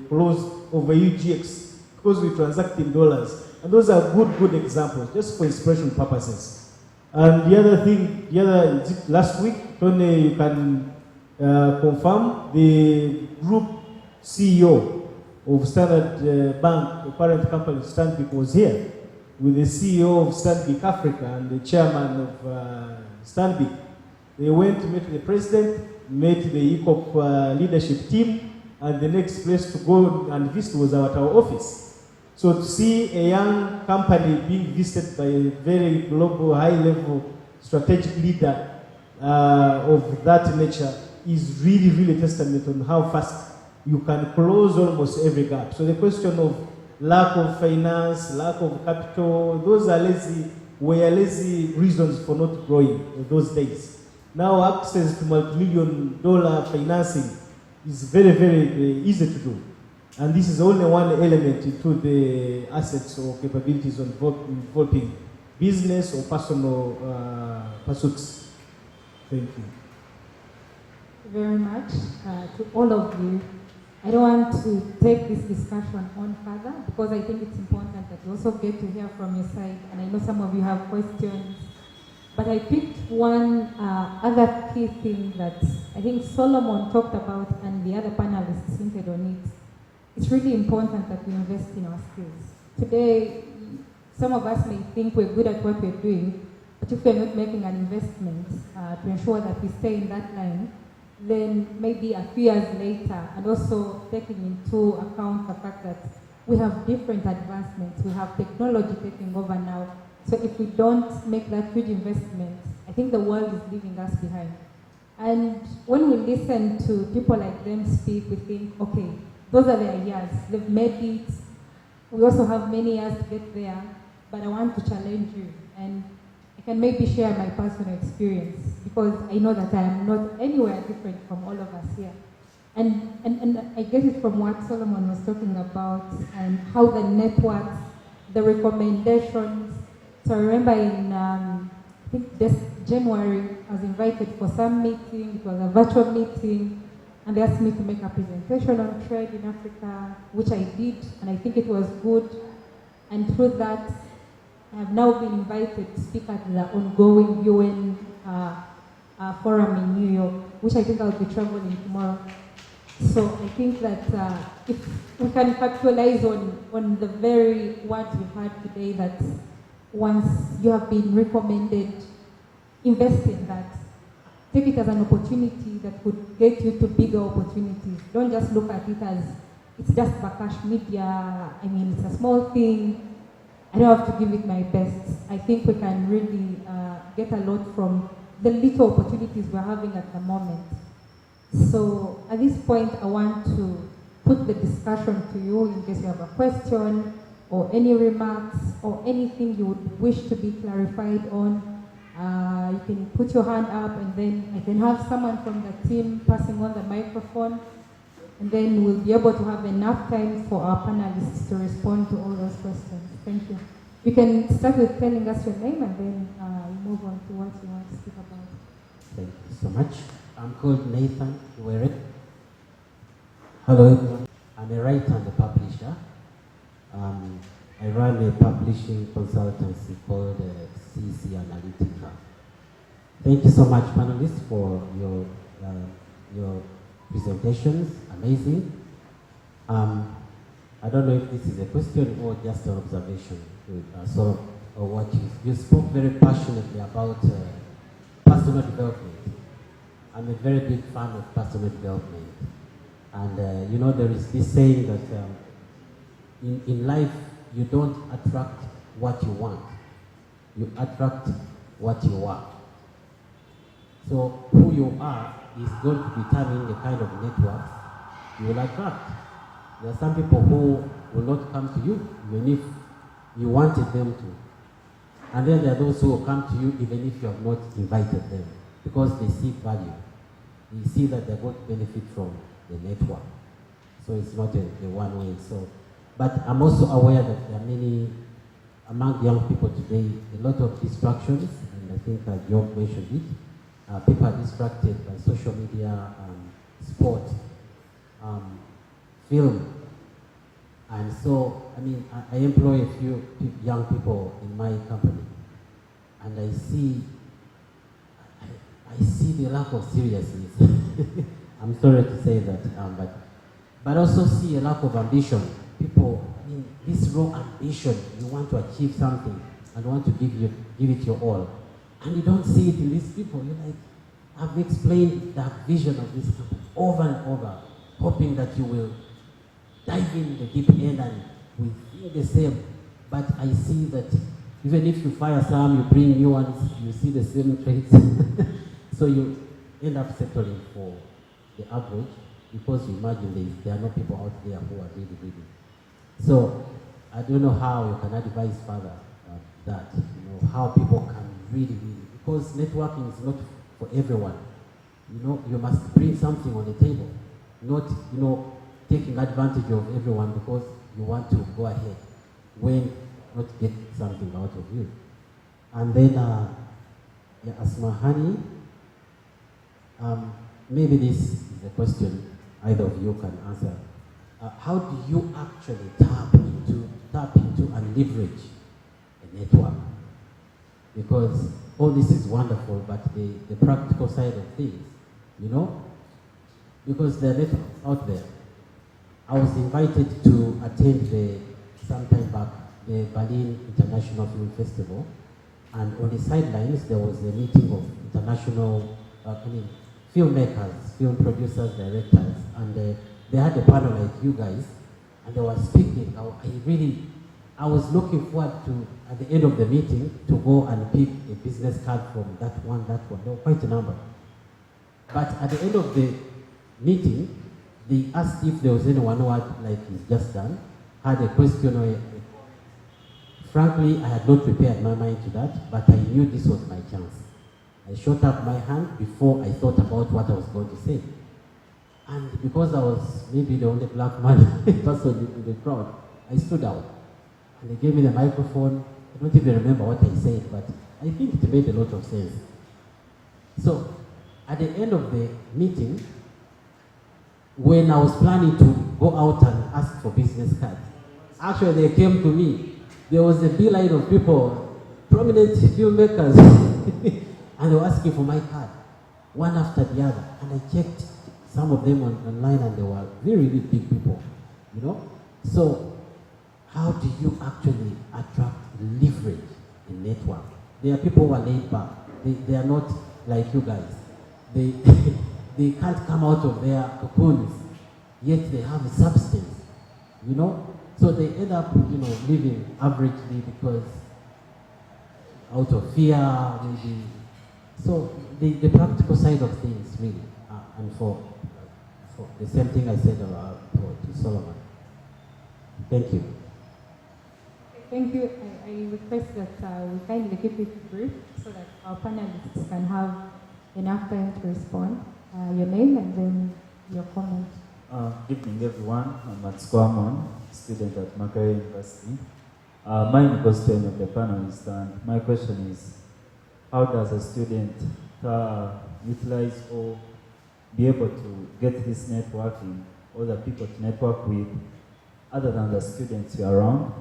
closed over UGX because we transact in dollars. And those are good examples, just for inspiration purposes. And the other thing, last week, Tony, you can confirm the group CEO of Standard Bank, the parent company Stanbic, was here with the CEO of Stanbic Africa and the chairman of Stanbic. They went to meet the president, met the ECOP leadership team, and the next place to go and visit was our office. So to see a young company being visited by a very global, high-level strategic leader of that nature is really, really a testament on how fast you can close almost every gap. So the question of lack of finance, lack of capital, those are were lazy reasons for not growing in those days. Now access to multi-million-dollar financing is very, very easy to do. And this is only one element into the assets or capabilities involving business or personal pursuits. Thank you. Very much to all of you. I don't want to take this discussion on further because I think it's important that you also get to hear from your side, and I know some of you have questions. But I picked one other key thing that I think Solomon talked about and the other panelists hinted on it. It's really important that we invest in our skills. Today, some of us may think we're good at what we're doing, but if we're not making an investment to ensure that we stay in that line, then maybe a few years later, and also taking into account the fact that we have different advancements, we have technology taking over now. So if we don't make that huge investment, I think the world is leaving us behind. And when we listen to people like them speak, we think, okay, those are their years, they've made it. We also have many years to get there, but I want to challenge you. And I can maybe share my personal experience because I know that I am not anywhere different from all of us here. And I get it from what Solomon was talking about and how the networks, the recommendations. So I remember in, I think this January, I was invited for some meeting. It was a virtual meeting, and they asked me to make a presentation on trade in Africa, which I did, and I think it was good. And through that, I have now been invited to speak at the ongoing UN forum in New York, which I think I'll be traveling tomorrow. So I think that if we can capitalize on the very words we've had today, that once you have been recommended, invest in that. Take it as an opportunity that could get you to bigger opportunities. Don't just look at it as it's just Bakash media. I mean, it's a small thing. I don't have to give it my best. I think we can really get a lot from the little opportunities we're having at the moment. So at this point, I want to put the discussion to you in case you have a question or any remarks or anything you would wish to be clarified on. You can put your hand up, and then I can have someone from the team passing on the microphone, and then we'll be able to have enough time for our panelists to respond to all those questions. Thank you. You can start with telling us your name, and then move on to what you want to speak about. Thank you so much. I'm called Nathan Uwere. Hello everyone. I'm a writer and a publisher. I run a publishing consultancy called CC Analytica. Thank you so much, panelists, for your presentations. Amazing. I don't know if this is a question or just an observation. Or what you spoke very passionately about personal development. I'm a very big fan of personal development. And you know, there is this saying that in life, you don't attract what you want. You attract what you are. So who you are is going to determine the kind of network you will attract. There are some people who will not come to you even if you wanted them to. And then there are those who will come to you even if you have not invited them, because they see value. They see that they're going to benefit from the network. So it's not a one way. So, but I'm also aware that there are many, among young people today, a lot of distractions, and I think Job mentioned it. People are distracted by social media, sport, film. And so, I mean, I employ a few young people in my company, and I see the lack of seriousness. I'm sorry to say that, but also see a lack of ambition. People, I mean, this raw ambition, you want to achieve something and want to give it your all, and you don't see it in these people. You're like, I've explained the vision of this company over and over, hoping that you will dive in the deep end and we feel the same. But I see that even if you fire some, you bring new ones, you see the same traits. So you end up settling for the average. because you imagine there are no people out there who are really reading. So I don't know how you can advise further that, how people can really, because networking is not for everyone. You must bring something on the table, not, taking advantage of everyone because you want to go ahead when not get something out of you. And then, Asmahaney, maybe this is a question either of you can answer. How do you actually tap into and leverage a network? Because all this is wonderful, but the practical side of things, because there are networks out there. I was invited to attend sometime back the Berlin International Film Festival, and on the sidelines there was a meeting of international filmmakers, film producers, directors, and they had a panel like you guys, and they were speaking. I was looking forward to, at the end of the meeting, to go and pick a business card from that one. There were quite a number. But at the end of the meeting, they asked if there was anyone who had, like he's just done, had a question. Frankly, I had not prepared my mind to that, but I knew this was my chance. I shot up my hand before I thought about what I was going to say. And because I was maybe the only black man person in the crowd, I stood out. And they gave me the microphone. I don't even remember what I said, but I think it made a lot of sense. So, at the end of the meeting, when I was planning to go out and ask for business cards, actually they came to me. There was a beeline of people, prominent filmmakers, and they were asking for my card, one after the other. And I checked some of them online, and they were very, really big people, So, how do you actually attract leverage in network? There are people who are laid back. They are not like you guys. They can't come out of their cocoons, yet they have a substance, So they end up, living averagely because out of fear, maybe. So the practical side of things, really, and for the same thing I said to Solomon. Thank you. Thank you. I request that we kindly keep it brief so that our panelists can have enough time to respond. Your name and then your comment. Good evening, everyone. I'm at Squamon, student at Makerere University. My question of the panelists, and my question is, how does a student utilize or be able to get this networking, or the people to network with, other than the students you're around?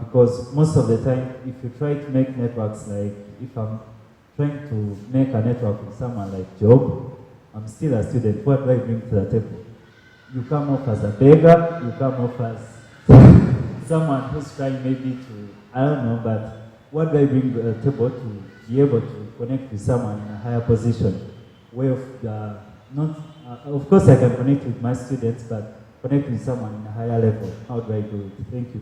Because most of the time, if you try to make networks, like if I'm trying to make a network with someone like Job, I'm still a student. What do I bring to the table? You come off as a beggar, you come off as someone who's trying maybe to, I don't know, but what do I bring to the table to be able to connect with someone in a higher position? Of course I can connect with my students, but connect with someone in a higher level. How do I do it? Thank you.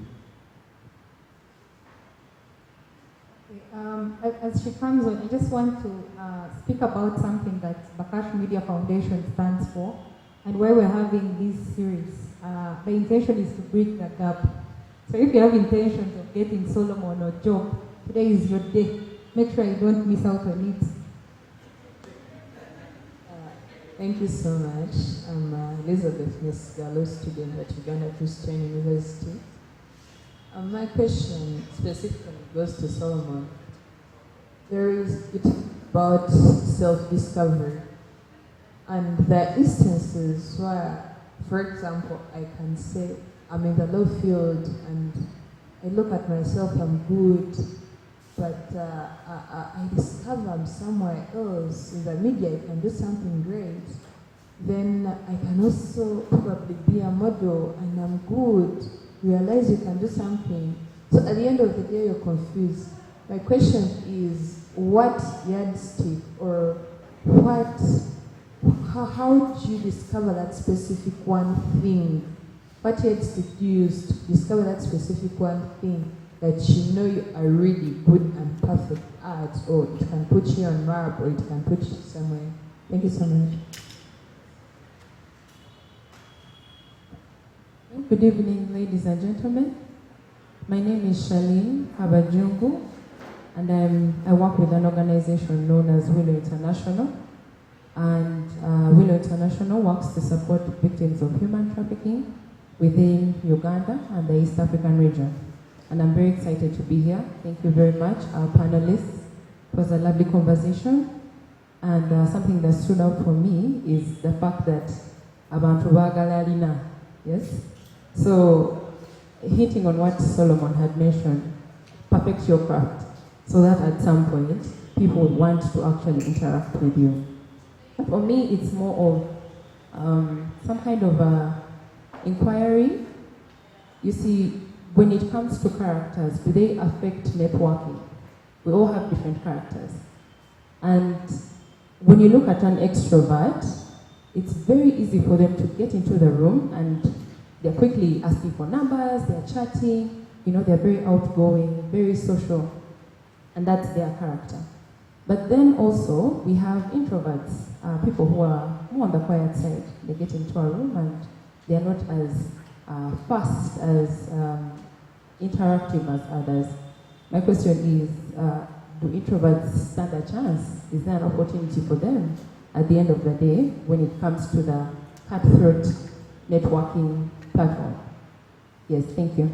As she comes on, I just want to speak about something that Bakash Media Foundation stands for, and why we're having this series. The intention is to bridge the gap. So if you have intentions of getting Solomon or Job, today is your day. Make sure you don't miss out on it. Thank you so much. I'm Elizabeth Miss Gallo, student at Uganda Christian University. My question specifically goes to Solomon. It's about self-discovery. And there are instances where, for example, I can say, I'm in the law field and I look at myself, I'm good, but I discover I'm somewhere else. In the media, I can do something great. Then I can also probably be a model and I'm good. Realize you can do something. So at the end of the day, you're confused. My question is, what yardstick or how do you discover that specific one thing? What yardstick do you use to discover that specific one thing that you know you are really good and perfect at, or it can put you on map, or it can put you somewhere? Thank you so much. Good evening, ladies and gentlemen. My name is Shalene Habajungu, and I work with an organization known as Willow International. And Willow International works to support victims of human trafficking within Uganda and the East African region. And I'm very excited to be here. Thank you very much, our panelists. It was a lovely conversation. And something that stood out for me is the fact that abantu bagalalina, yes? So, hitting on what Solomon had mentioned, perfect your craft, so that at some point, people want to actually interact with you. For me, it's more of some kind of inquiry. You see, when it comes to characters, do they affect networking? We all have different characters. And when you look at an extrovert, it's very easy for them to get into the room and they're quickly asking for numbers, they're chatting, they're very outgoing, very social, and that's their character. But then also, we have introverts, people who are more on the quiet side. They get into a room and they're not as fast, as interactive as others. My question is, do introverts stand a chance? Is there an opportunity for them at the end of the day when it comes to the cutthroat networking platform? Yes, thank you.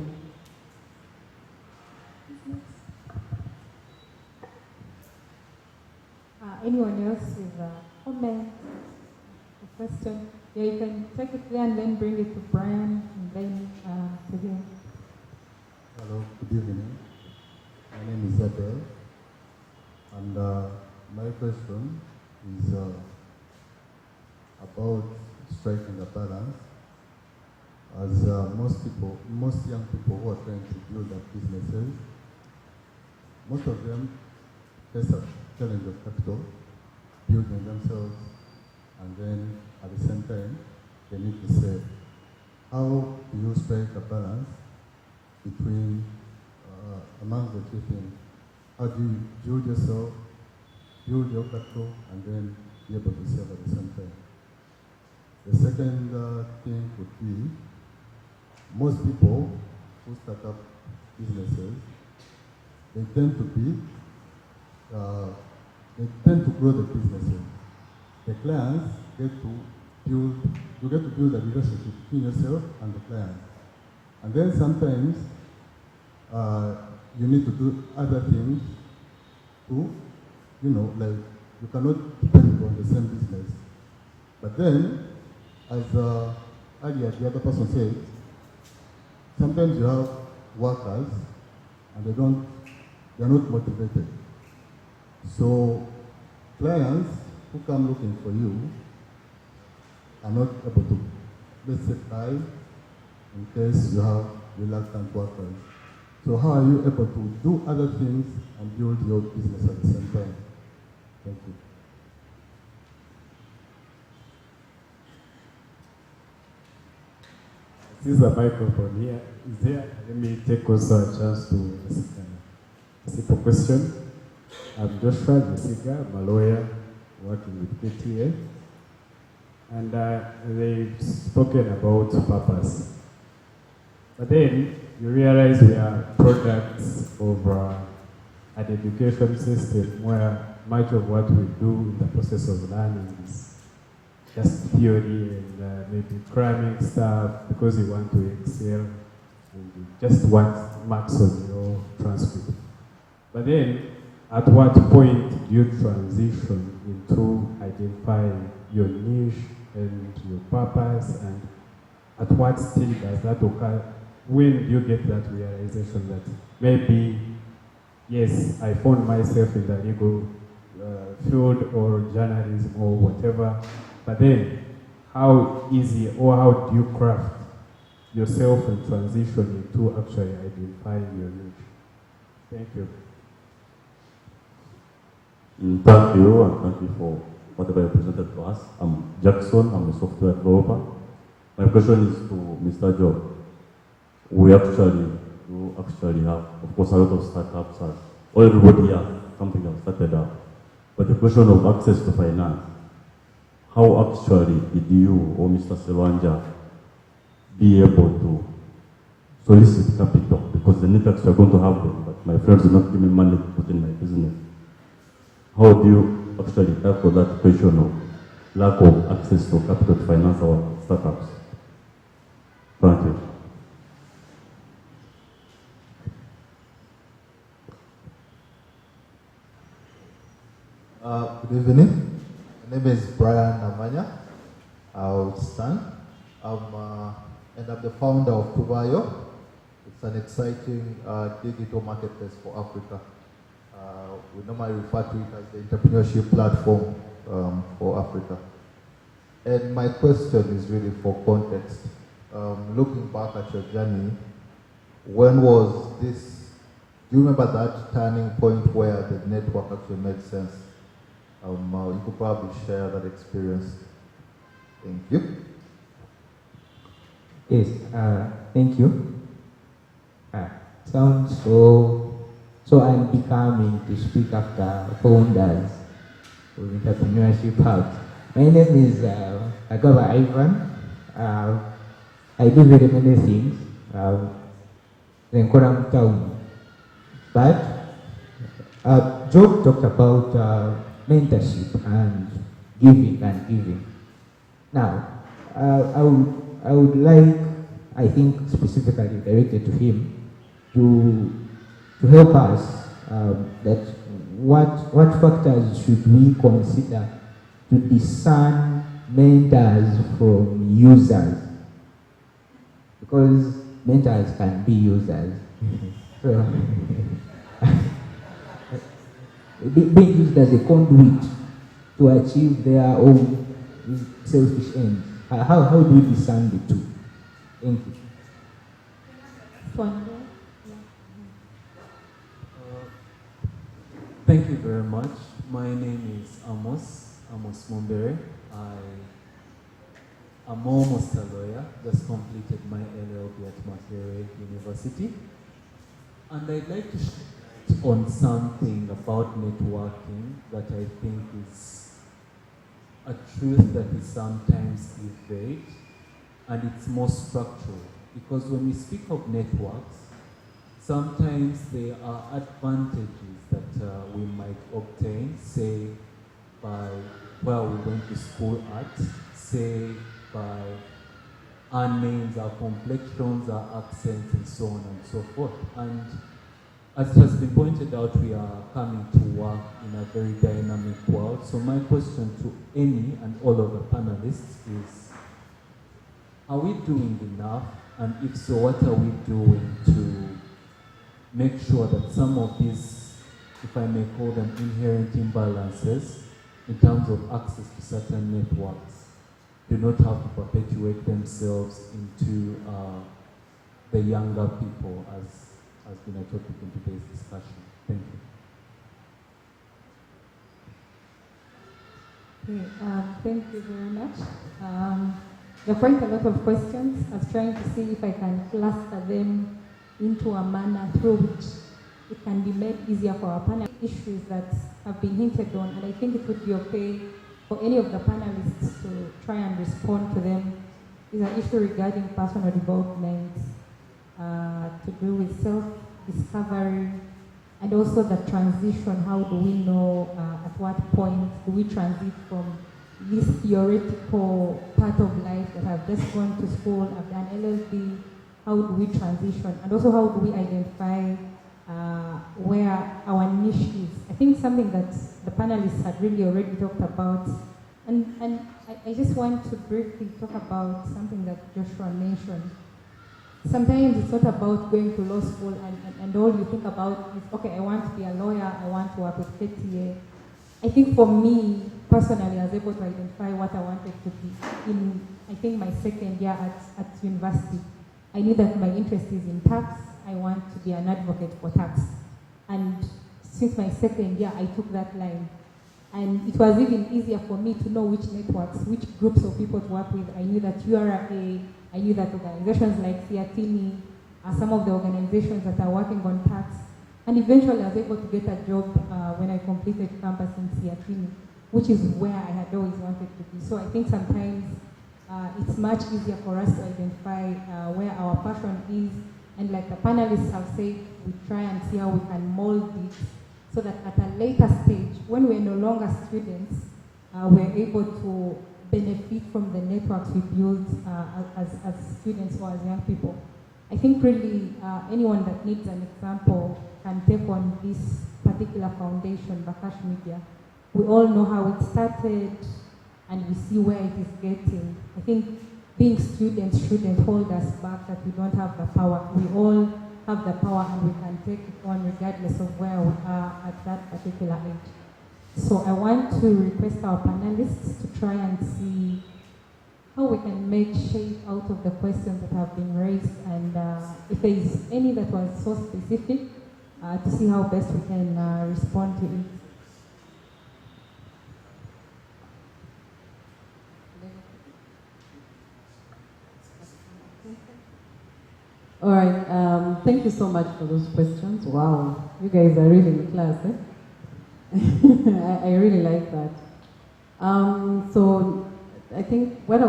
Anyone else with a comment, a question? Yeah, you can take it there and then bring it to Brian and then to him. Hello, good evening. My name is Adele, and my question is about striking a balance. As most young people who are trying to build up businesses, most of them face a challenge of capital, building themselves, and then at the same time, they need to save. How do you strike a balance between among the two things? How do you build yourself, build your capital, and then be able to save at the same time? The second thing would be, most people who start up businesses, they tend to grow the businesses. The clients you get to build a relationship between yourself and the client. And then sometimes you need to do other things too, like you cannot depend on the same business. But then, as earlier the other person said, sometimes you have workers and they're not motivated. So clients who come looking for you are not able to, let's say, buy in case you have reluctant workers. So how are you able to do other things and build your business at the same time? Thank you. This is a microphone here. Is there? Let me take also a chance to ask a simple question. I'm Joshua Jessica, I'm a lawyer working with KTA. And they've spoken about purpose. But then you realize we are products of an education system where much of what we do in the process of learning is just theory and maybe cramming stuff because you want to excel and you just want marks on your transcript. But then, at what point do you transition into identifying your niche and your purpose, and at what stage does that occur? When do you get that realization that maybe, yes, I found myself in the legal field or journalism or whatever, but then how easy or how do you craft yourself and transition into actually identifying your niche? Thank you. Thank you, and thank you for whatever you presented to us. I'm Jackson, I'm a software developer. My question is to Mr. Joe. We actually have, of course, a lot of startups, or everybody has something that started up. But the question of access to finance, how actually did you or Mr. Selwanja be able to solicit capital, because the networks are going to have them, but my friends will not give me money to put in my business. How do you actually tackle that question of lack of access to capital to finance our startups? Thank you. Good evening. My name is Brian Namanya. Stan. And I'm the founder of Tubayo. It's an exciting digital marketplace for Africa. We normally refer to it as the entrepreneurship platform for Africa. And my question is really for context. Looking back at your journey, when was this, do you remember that turning point where the network actually made sense? You could probably share that experience. Thank you. Yes, thank you. Sounds so unbecoming to speak after founders of entrepreneurship house. My name is Kahigwa Ivan. I do very many things. Then Koram Town. But Job talked about mentorship and giving. Now, I would like, I think specifically directed to him, to help us that what factors should we consider to discern mentors from users, because mentors can be users. So, being used as a conduit to achieve their own selfish ends. How do we discern the two? Thank you. Thank you very much. My name is Amos Mumbere. I'm almost a lawyer, just completed my LLB at Makerere University. And I'd like to share on something about networking that I think is a truth that is sometimes evaded, and it's more structural. Because when we speak of networks, sometimes there are advantages that we might obtain, say by where we went to school at, say by our names, our complexions, our accents, and so on and so forth. And as has been pointed out, we are coming to work in a very dynamic world. So my question to any and all of the panelists is, are we doing enough? And if so, what are we doing to make sure that some of these, if I may call them inherent imbalances, in terms of access to certain networks, do not have to perpetuate themselves into the younger people, as has been a topic in today's discussion. Thank you. Okay, thank you very much. There are quite a lot of questions. I was trying to see if I can cluster them into a manner through which it can be made easier for our panel. Issues that have been hinted on, and I think it would be okay for any of the panelists to try and respond to them, is an issue regarding personal development, to do with self-discovery, and also the transition. How do we know at what point do we transit from this theoretical part of life that I've just gone to school, I've done LLB, how do we transition? And also how do we identify where our niche is? I think something that the panelists had really already talked about, and I just want to briefly talk about something that Joshua mentioned. Sometimes it's not about going to law school and all you think about is, okay, I want to be a lawyer, I want to work with KTA. I think for me, personally, I was able to identify what I wanted to be in, I think, my second year at university. I knew that my interest is in tax. I want to be an advocate for tax. And since my second year, I took that line. And it was even easier for me to know which networks, which groups of people to work with. I knew that URA, I knew that organizations like Siatini are some of the organizations that are working on tax. And eventually I was able to get a job when I completed campus in Siatini, which is where I had always wanted to be. So I think sometimes it's much easier for us to identify where our passion is. And like the panelists have said, we try and see how we can mold it so that at a later stage, when we're no longer students, we're able to benefit from the networks we build as students or as young people. I think really anyone that needs an example can take on this particular foundation, Bakash Media. We all know how it started and we see where it is getting. I think being students shouldn't hold us back that we don't have the power. We all have the power and we can take it on regardless of where we are at that particular age. So I want to request our panelists to try and see how we can make shape out of the questions that have been raised, and if there is any that was so specific, to see how best we can respond to it. All right, thank you so much for those questions. Wow, you guys are really in class, eh? I really like that. So I think what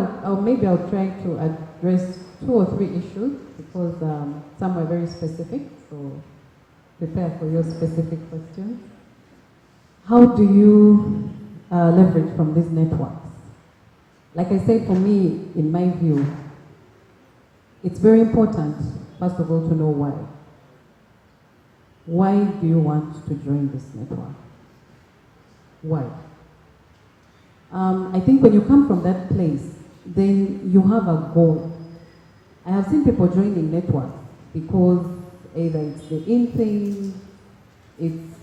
maybe I'll try to address 2 or 3 issues because some were very specific. So prepare for your specific questions. How do you leverage from these networks? Like I said, for me, in my view, it's very important, first of all, to know why. Why do you want to join this network? Why? I think when you come from that place, then you have a goal. I have seen people joining networks because either it's the in thing, it's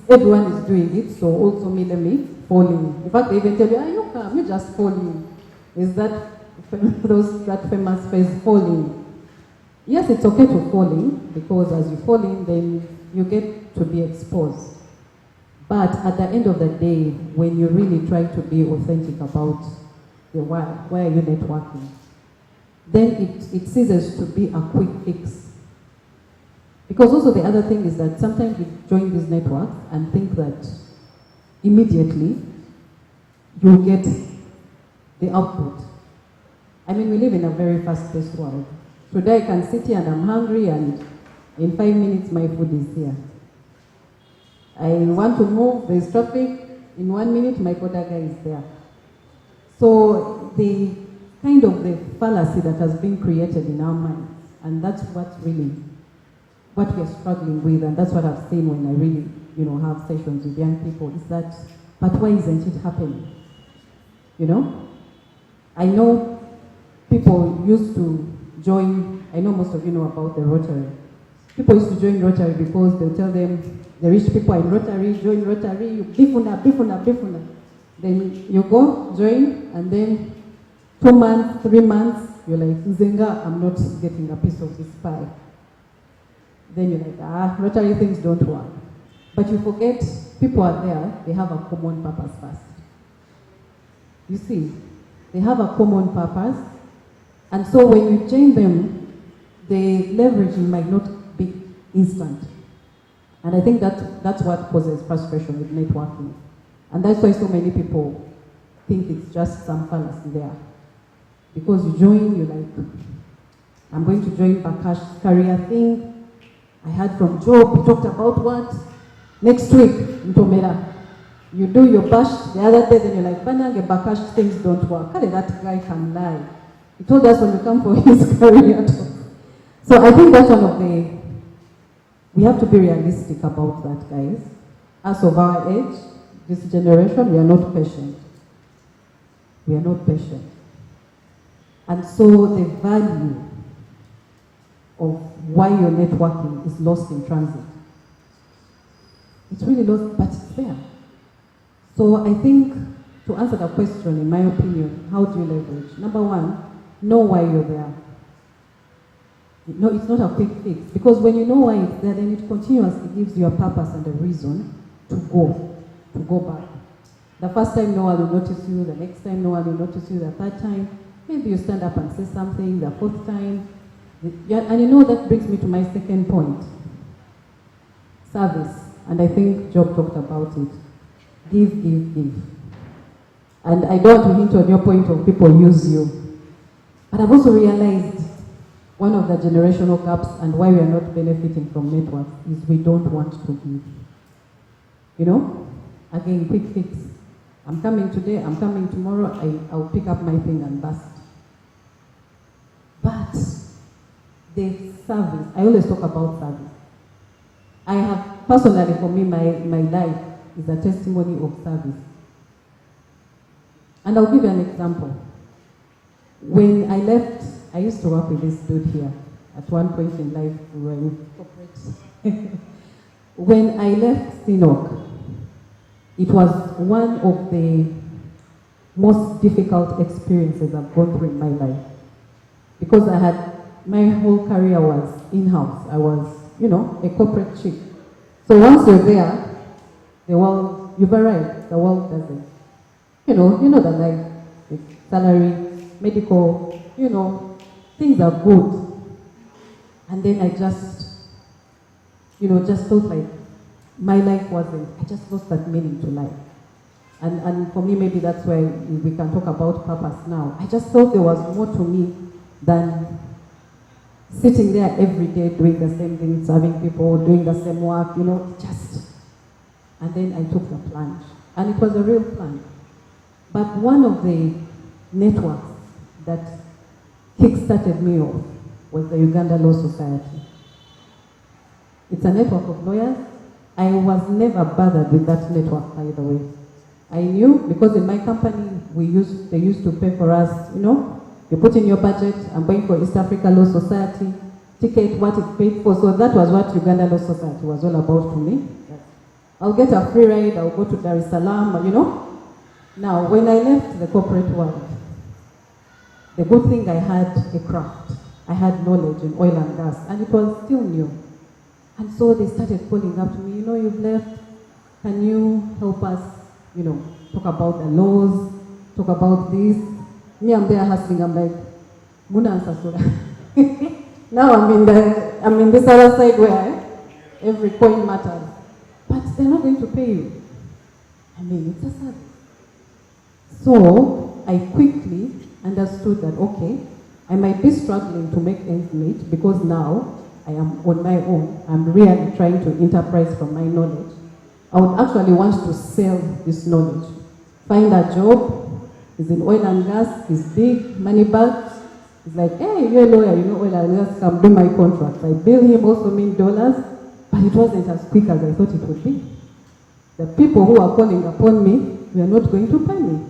everyone is doing it, so also me, let me fall in. In fact, they even tell you, you come, you just fall in. Is that that famous phrase, fall in? Yes, it's okay to fall in, because as you fall in, then you get to be exposed. But at the end of the day, when you really try to be authentic about the why are you networking, then it ceases to be a quick fix. Because also the other thing is that sometimes you join this network and think that immediately you'll get the output. I mean, we live in a very fast-paced world. Today I can sit here and I'm hungry, and in 5 minutes my food is here. I want to move, there's traffic, in 1 minute my bodega is there. So the kind of the fallacy that has been created in our minds, and that's what we're struggling with, and that's what I've seen when I really, have sessions with young people, is that, but why isn't it happening? I know people used to join, I know most of you know about the Rotary. People used to join Rotary because they'll tell them, the rich people are in Rotary, join Rotary, you bifuna. Then you go, join, and then 2 months, 3 months, you're like, Nzenga, I'm not getting a piece of this pie. Then you're like, Rotary things don't work. But you forget, people are there, they have a common purpose first. You see, they have a common purpose, and so when you join them, the leveraging might not be instant. And I think that's what causes frustration with networking. And that's why so many people think it's just some fallacy there. Because you join, you're like, I'm going to join Bakash's career thing. I heard from Job, he talked about what? Next week, in Tomera. You do your bash the other day, then you're like, Banange Bakash things don't work. How did that guy can lie? He told us when we come for his career talk. So I think that's one of we have to be realistic about that, guys. As of our age, this generation, we are not patient. We are not patient. And so the value of why you're networking is lost in transit. It's really lost, but it's there. So I think, to answer the question, in my opinion, how do you leverage? Number one, know why you're there. No, it's not a quick fix, because when you know why it's there, then it continuously gives you a purpose and a reason to go back. The first time no one will notice you, the next time no one will notice you, the third time, maybe you stand up and say something, the fourth time. And that brings me to my second point. Service. And I think Job talked about it. Give. And I don't want to hint on your point of people use you. But I've also realized one of the generational gaps and why we are not benefiting from networks is we don't want to give. You know? Again, quick fix. I'm coming today, I'm coming tomorrow, I'll pick up my thing and bust. But the service, I always talk about service. I have, personally for me, my life is a testimony of service. And I'll give you an example. When I left, I used to work with this dude here. At one point in life, we were in corporate. When I left CNOC, it was one of the most difficult experiences I've gone through in my life. Because my whole career was in-house. I was, a corporate chick. So once you're there, the world, you've arrived, the world doesn't. You know the life, the salary, medical, things are good. And then I just felt like my life wasn't, I just lost that meaning to life. And for me, maybe that's why we can talk about purpose now. I just felt there was more to me than sitting there every day doing the same thing, serving people, doing the same work, just. And then I took the plunge. And it was a real plunge. But one of the networks that kick-started me off was the Uganda Law Society. It's a network of lawyers. I was never bothered with that network, by the way. I knew, because in my company, they used to pay for us, you put in your budget, I'm going for East Africa Law Society, ticket, what it paid for. So that was what Uganda Law Society was all about to me. I'll get a free ride, I'll go to Dar es Salaam, Now, when I left the corporate world, the good thing I had a craft. I had knowledge in oil and gas, and it was still new. And so they started calling up to me, you've left, can you help us, talk about the laws, talk about this. Me, I'm there hustling, I'm like, Muna Sasura. Now I'm in this other side where every coin matters. But they're not going to pay you. It's a service. So I quickly understood that, okay, I might be struggling to make ends meet because now I am on my own. I'm really trying to enterprise from my knowledge. I would actually want to sell this knowledge. Find a job, is in oil and gas, is big, money bags. It's like, hey, you're a lawyer, oil and gas, come do my contract. I bill him also $1 million, but it wasn't as quick as I thought it would be. The people who are calling upon me were not going to pay me.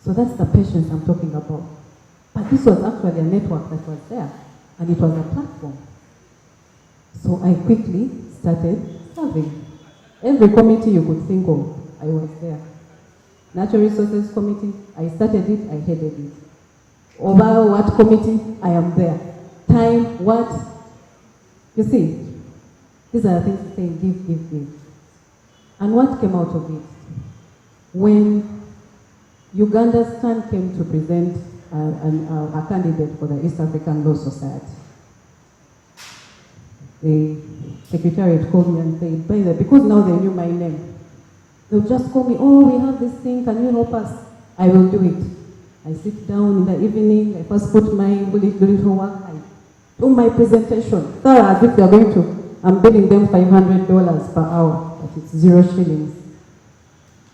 So that's the patience I'm talking about. But this was actually a network that was there, and it was a platform. So I quickly started serving. Every committee you could think of, I was there. Natural Resources Committee, I started it, I headed it. Over what committee, I am there. Time, what? You see, these are the things saying give. And what came out of it? When Uganda's turn came to present a candidate for the East African Law Society, the secretariat called me and said, by the way, because now they knew my name, they'll just call me, we have this thing, can you help us? I will do it. I sit down in the evening, I first put my little work, I do my presentation. So as if they're going to, I'm billing them $500 per hour, but it's 0 shillings.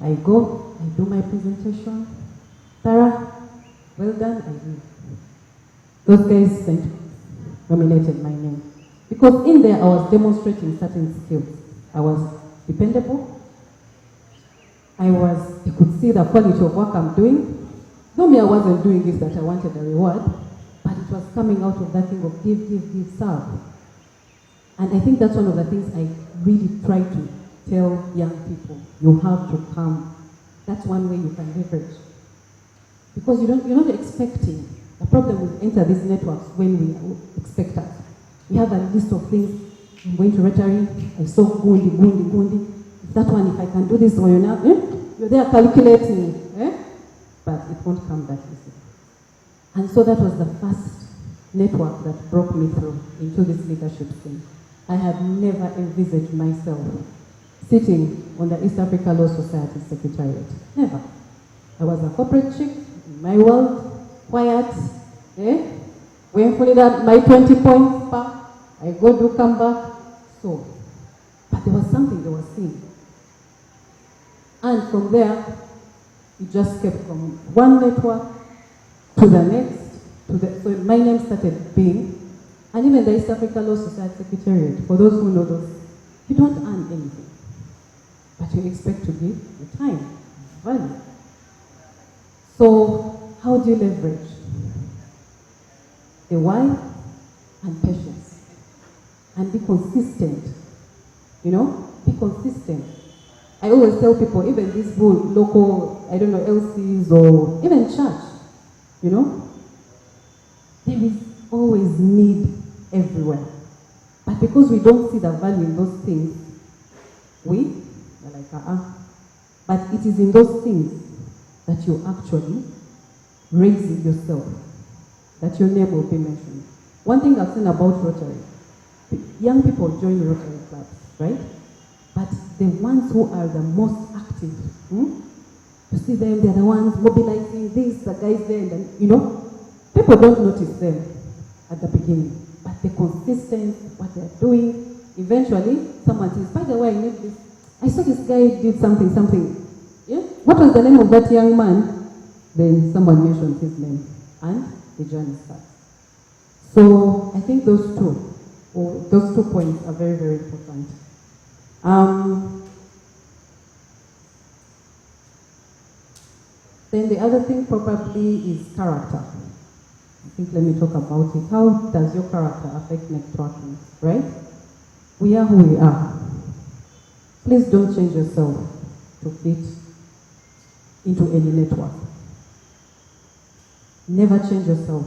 I go, I do my presentation. Tara, well done, I do. Those guys nominated my name. Because in there I was demonstrating certain skills. I was dependable. You could see the quality of work I'm doing. Though me, I wasn't doing it that I wanted a reward, but it was coming out of that thing of give, serve. And I think that's one of the things I really try to tell young people. You have to come. That's one way you can leverage. Because you're not expecting. The problem with enter these networks when we expect us. We have a list of things. I'm going to Rotary. I saw Gundi. That one, if I can do this, you're there calculating. But it won't come that easy. And so that was the first network that brought me through into this leadership thing. I had never envisaged myself sitting on the East Africa Law Society Secretariat. Never. I was a corporate chick in my world, quiet, when fully that my 20 points back, I go do come back. So, but there was something they were seeing. And from there, it just kept from one network to the next, so my name started being, and even the East Africa Law Society Secretariat, for those who know those, you don't earn anything, but you expect to give your time, value. So, how do you leverage? The why and patience. And be consistent. You know, be consistent. I always tell people, even these local, I don't know, LCs or even church, you know, there is always need everywhere. But because we don't see the value in those things, we're like, But it is in those things that you actually raise yourself, that your name will be mentioned. One thing I've seen about Rotary, young people join Rotary clubs, right? But the ones who are the most active, you see them, they're the ones mobilizing this, the guys there, and then, you know, people don't notice them at the beginning. But the consistency, what they're doing, eventually, someone says, by the way, I need this. I saw this guy did something. Yeah? What was the name of that young man? Then someone mentioned his name, and the journey starts. So I think those two points are very, very important. Then the other thing probably is character. I think let me talk about it. How does your character affect networking, right? We are who we are. Please don't change yourself to fit into any network. Never change yourself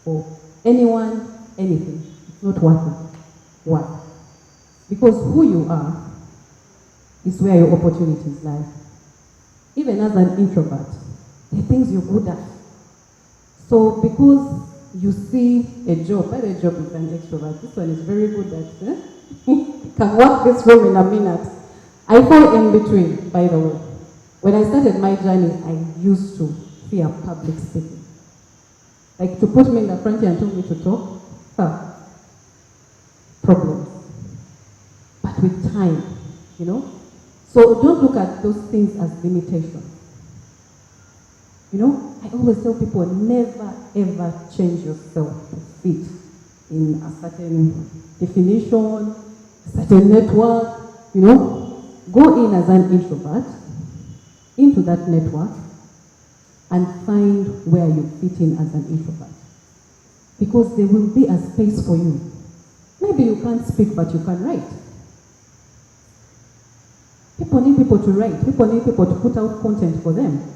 for anyone, anything. It's not worth it. Why? Because who you are is where your opportunities lie. Even as an introvert, there are things you're good at. So because you see a job, but a job is an extrovert, this one is very good at, can walk this room in a minute. I fall in between, by the way. When I started my journey, I used to fear public speaking. Like to put me in the front here and tell me to talk, problems. But with time, you know? So don't look at those things as limitations. You know, I always tell people, never ever change yourself to fit in a certain definition, a certain network, you know. Go in as an introvert, into that network, and find where you fit in as an introvert. Because there will be a space for you. Maybe you can't speak, but you can write. People need people to write. People need people to put out content for them.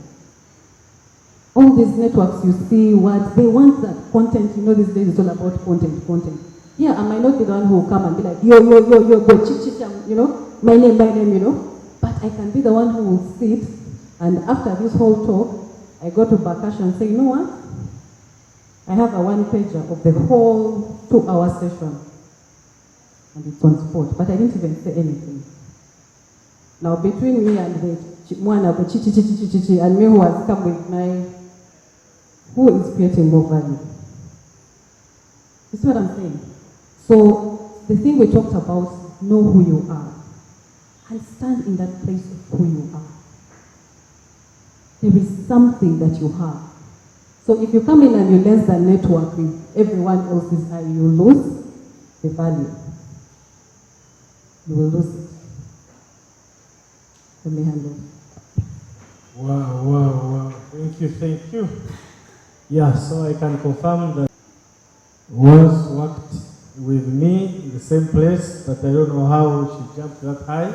All these networks you see, what they want that content, you know, these days it's all about content. Yeah, I might not be the one who will come and be like, yo, go, chit, you know, my name, you know. But I can be the one who will sit, and after this whole talk, I go to Bakash and say, you know what? I have a one-pager of the whole 2-hour session. And it's on spot, but I didn't even say anything. Now, between me and the one of the chi, and me who has come with who is creating more value? You see what I'm saying? So, the thing we talked about, know who you are, and stand in that place of who you are. There is something that you have. So, if you come in and you less than network with everyone else's eye, you lose the value. You will lose it. Let me handle it. Wow. Thank you. Yeah, so I can confirm that once worked with me in the same place, but I don't know how she jumped that high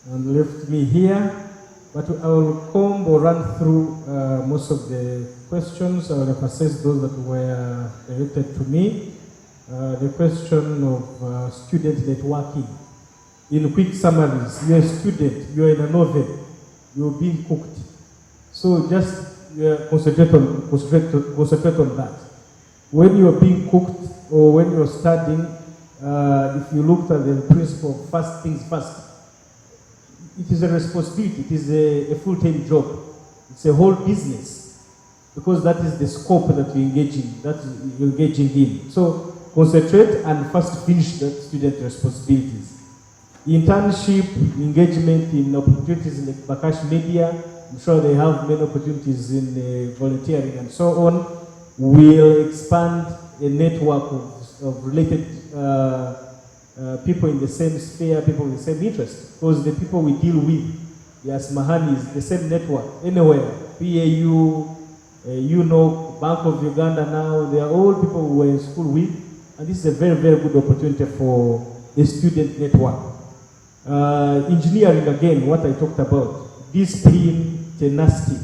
and left me here. But I will comb or run through most of the questions. I will emphasize those that were directed to me. The question of student networking. In quick summaries, you're a student, you're in a novel, you're being cooked. So just concentrate on that. When you're being cooked or when you're studying, if you looked at the principle of first things first, it is a responsibility, it is a full-time job. It's a whole business, because that is the scope that you're engaging in. So concentrate and first finish the student responsibilities. Internship, engagement in opportunities like Bakash Media, I'm sure they have many opportunities in volunteering and so on, will expand a network of related people in the same sphere, people with the same interest. Because the people we deal with, the Asmahaney, is the same network anywhere. PAU, Bank of Uganda now, they are all people who were in school with, and this is a very, very good opportunity for a student network. Engineering, again, what I talked about, discipline, tenacity,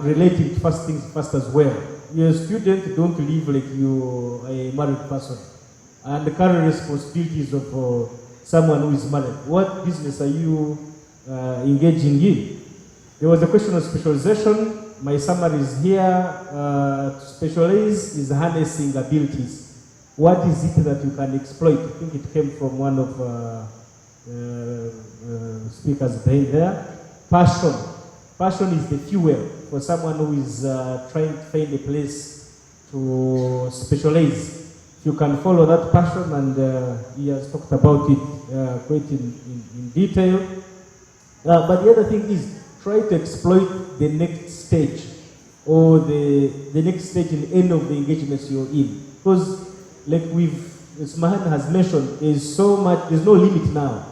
relating to first things first as well. You're a student, don't live like you're a married person and carry responsibilities of someone who is married. What business are you engaging in? There was a question of specialization. My summary is here. To specialize is harnessing abilities. What is it that you can exploit? I think it came from one of speakers behind there. Passion. Passion is the fuel for someone who is trying to find a place to specialize. If you can follow that passion, and he has talked about it quite in detail. But the other thing is, try to exploit the next stage, or the next stage in any of the engagements you're in. Because, like Asmahaney has mentioned, there's so much, there's no limit now,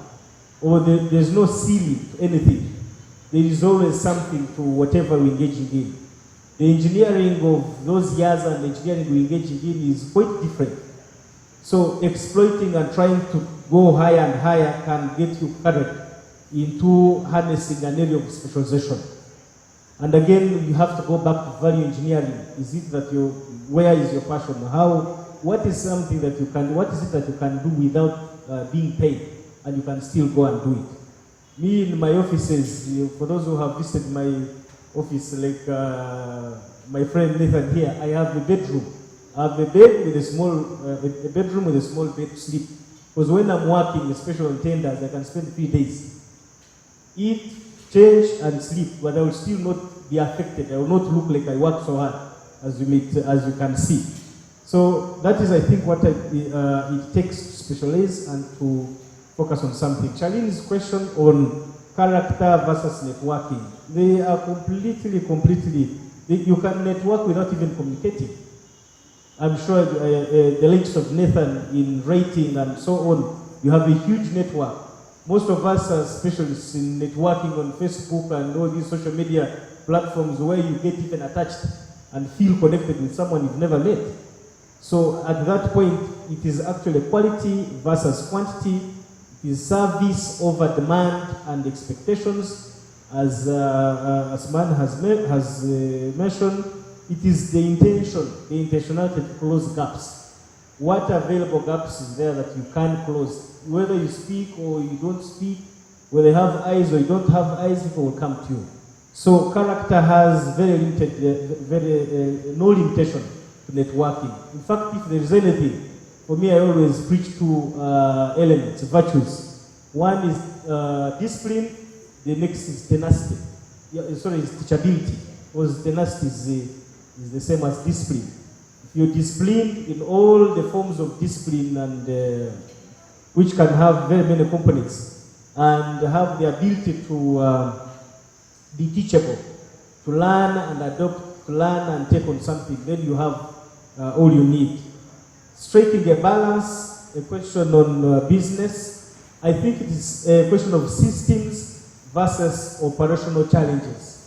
or there's no ceiling to anything. There is always something to whatever we're engaging in. The engineering of those years and the engineering we're engaging in is quite different. So exploiting and trying to go higher and higher can get you carried into harnessing an area of specialization. And again, you have to go back to value engineering. Is it that where is your passion? What is something that you can, what is it that you can do without being paid, and you can still go and do it? Me in my offices, for those who have visited my office, like my friend Nathan here, I have a bedroom. I have a bed with a bedroom with a small bed to sleep. Because when I'm working, especially on tenders, I can spend 3 days. Eat, change, and sleep, but I will still not be affected. I will not look like I work so hard, as you can see. So that is, I think, what it takes to specialize and to focus on something. Charlene's question on character versus networking. They are completely, you can network without even communicating. I'm sure the likes of Nathan in rating and so on, you have a huge network. Most of us are specialists in networking on Facebook and all these social media platforms where you get even attached and feel connected with someone you've never met. So at that point, it is actually quality versus quantity. It is service over demand and expectations. As Man has mentioned, it is the intentionality to close gaps. What available gaps is there that you can close? Whether you speak or you don't speak, whether you have eyes or you don't have eyes, people will come to you. So character has no limitation to networking. In fact, if there is anything, for me, I always preach two elements, virtues. One is discipline, the next is tenacity. Is teachability. Because tenacity is the same as discipline. If you're disciplined in all the forms of discipline, and which can have very many components, and have the ability to be teachable, to learn and adopt, to learn and take on something, then you have all you need. Striking a balance, a question on business. I think it is a question of systems versus operational challenges.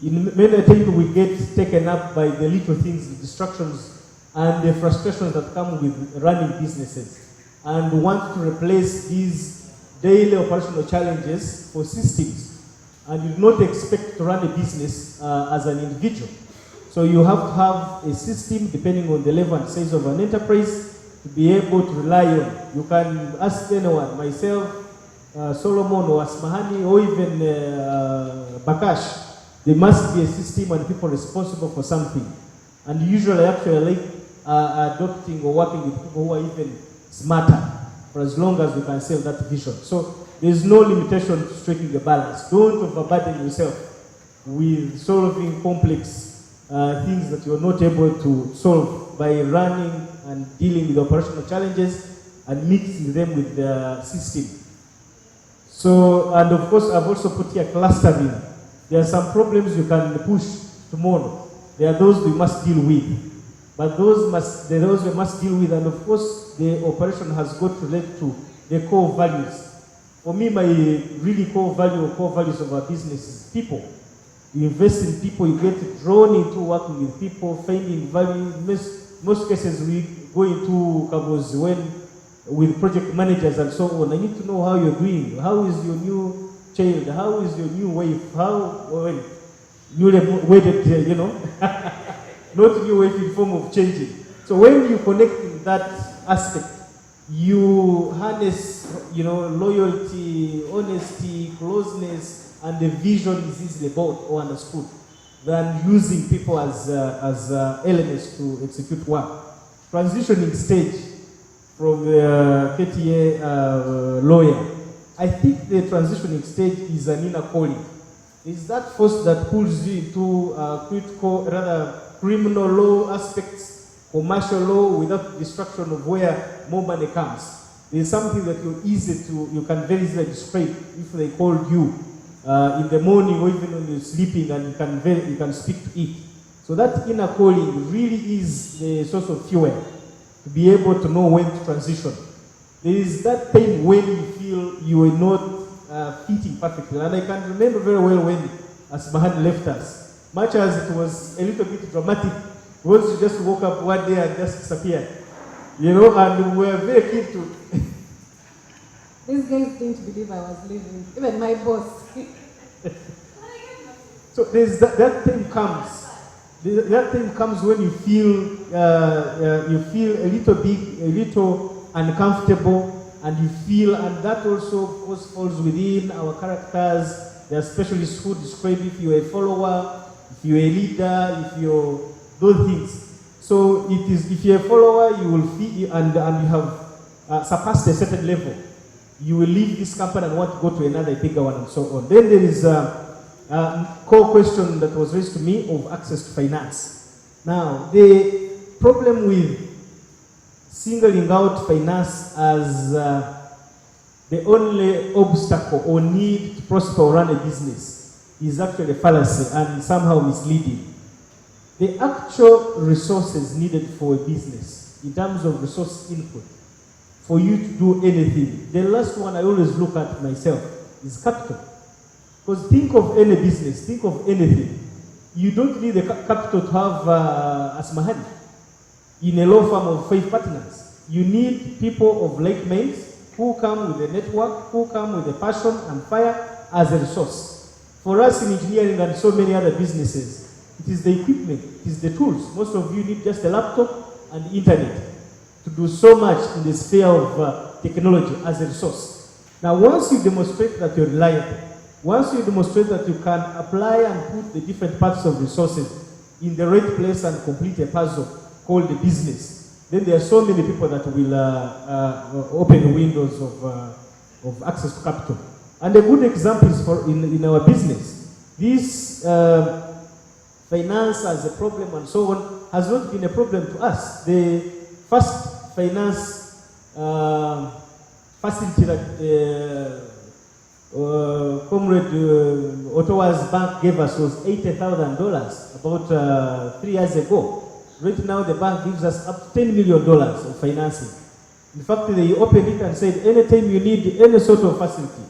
In many times we get taken up by the little things, the distractions, and the frustrations that come with running businesses, and want to replace these daily operational challenges for systems. And you do not expect to run a business as an individual. So you have to have a system, depending on the level and size of an enterprise, to be able to rely on. You can ask anyone, myself, Solomon or Asmahaney, or even Bakash. There must be a system and people responsible for something. And usually actually like adopting or working with people who are even smarter, for as long as we can sell that vision. So there's no limitation to striking the balance. Don't overburden yourself with solving complex things that you're not able to solve by running and dealing with operational challenges and mixing them with the system. So, and of course, I've also put here clustering. There are some problems you can push tomorrow. There are those we must deal with. But those we must deal with, and of course, the operation has got to relate to the core values. For me, my really core value or core values of our business is people. You invest in people, you get drawn into working with people, finding value. Most cases we go into cabos with project managers and so on. I need to know how you're doing. How is your new child? How is your new wife? Newly wedded, not new wife in form of changing. So when you connect in that aspect, you harness, loyalty, honesty, closeness, and the vision is easily bought or understood than using people as elements to execute work. Transitioning stage from the KTA lawyer, I think the transitioning stage is an inner calling. It's that force that pulls you into criminal law aspects, commercial law, without destruction of where more money comes. There's something that you can very easily describe if they called you in the morning or even when you're sleeping, and you can speak to it. So that inner calling really is the source of fuel to be able to know when to transition. There is that time when you feel you are not fitting perfectly. And I can remember very well when Asmahaney left us. Much as it was a little bit dramatic, once you just woke up one day and just disappeared. And we were very keen to... These guys didn't believe I was leaving, even my boss. So there's that time comes. That time comes when you feel a little uncomfortable, and that also of course falls within our characters. There are specialists who describe if you're a follower, if you're a leader, if you're those things. So it is, if you're a follower, you will feel, and you have surpassed a certain level, you will leave this company and want to go to another bigger one and so on. Then there is a core question that was raised to me of access to finance. Now, the problem with singling out finance as the only obstacle or need to prosper or run a business is actually a fallacy and somehow misleading. The actual resources needed for a business, in terms of resource input, for you to do anything, the last one I always look at myself is capital. Because think of any business, think of anything. You don't need the capital to have Asmahaney in a law firm of 5 partners. You need people of like minds who come with a network, who come with a passion and fire as a resource. For us in engineering and so many other businesses, it is the equipment, it is the tools. Most of you need just a laptop and internet to do so much in the sphere of technology as a resource. Now, once you demonstrate that you're reliable, once you demonstrate that you can apply and put the different parts of resources in the right place and complete a puzzle called the business, then there are so many people that will open the windows of access to capital. And a good example is in our business. This finance as a problem and so on has not been a problem to us. The first finance facility that Comrade Ottawa's bank gave us was $80,000 about 3 years ago. Right now the bank gives us up to $10 million of financing. In fact, they opened it and said, anytime you need any sort of facility,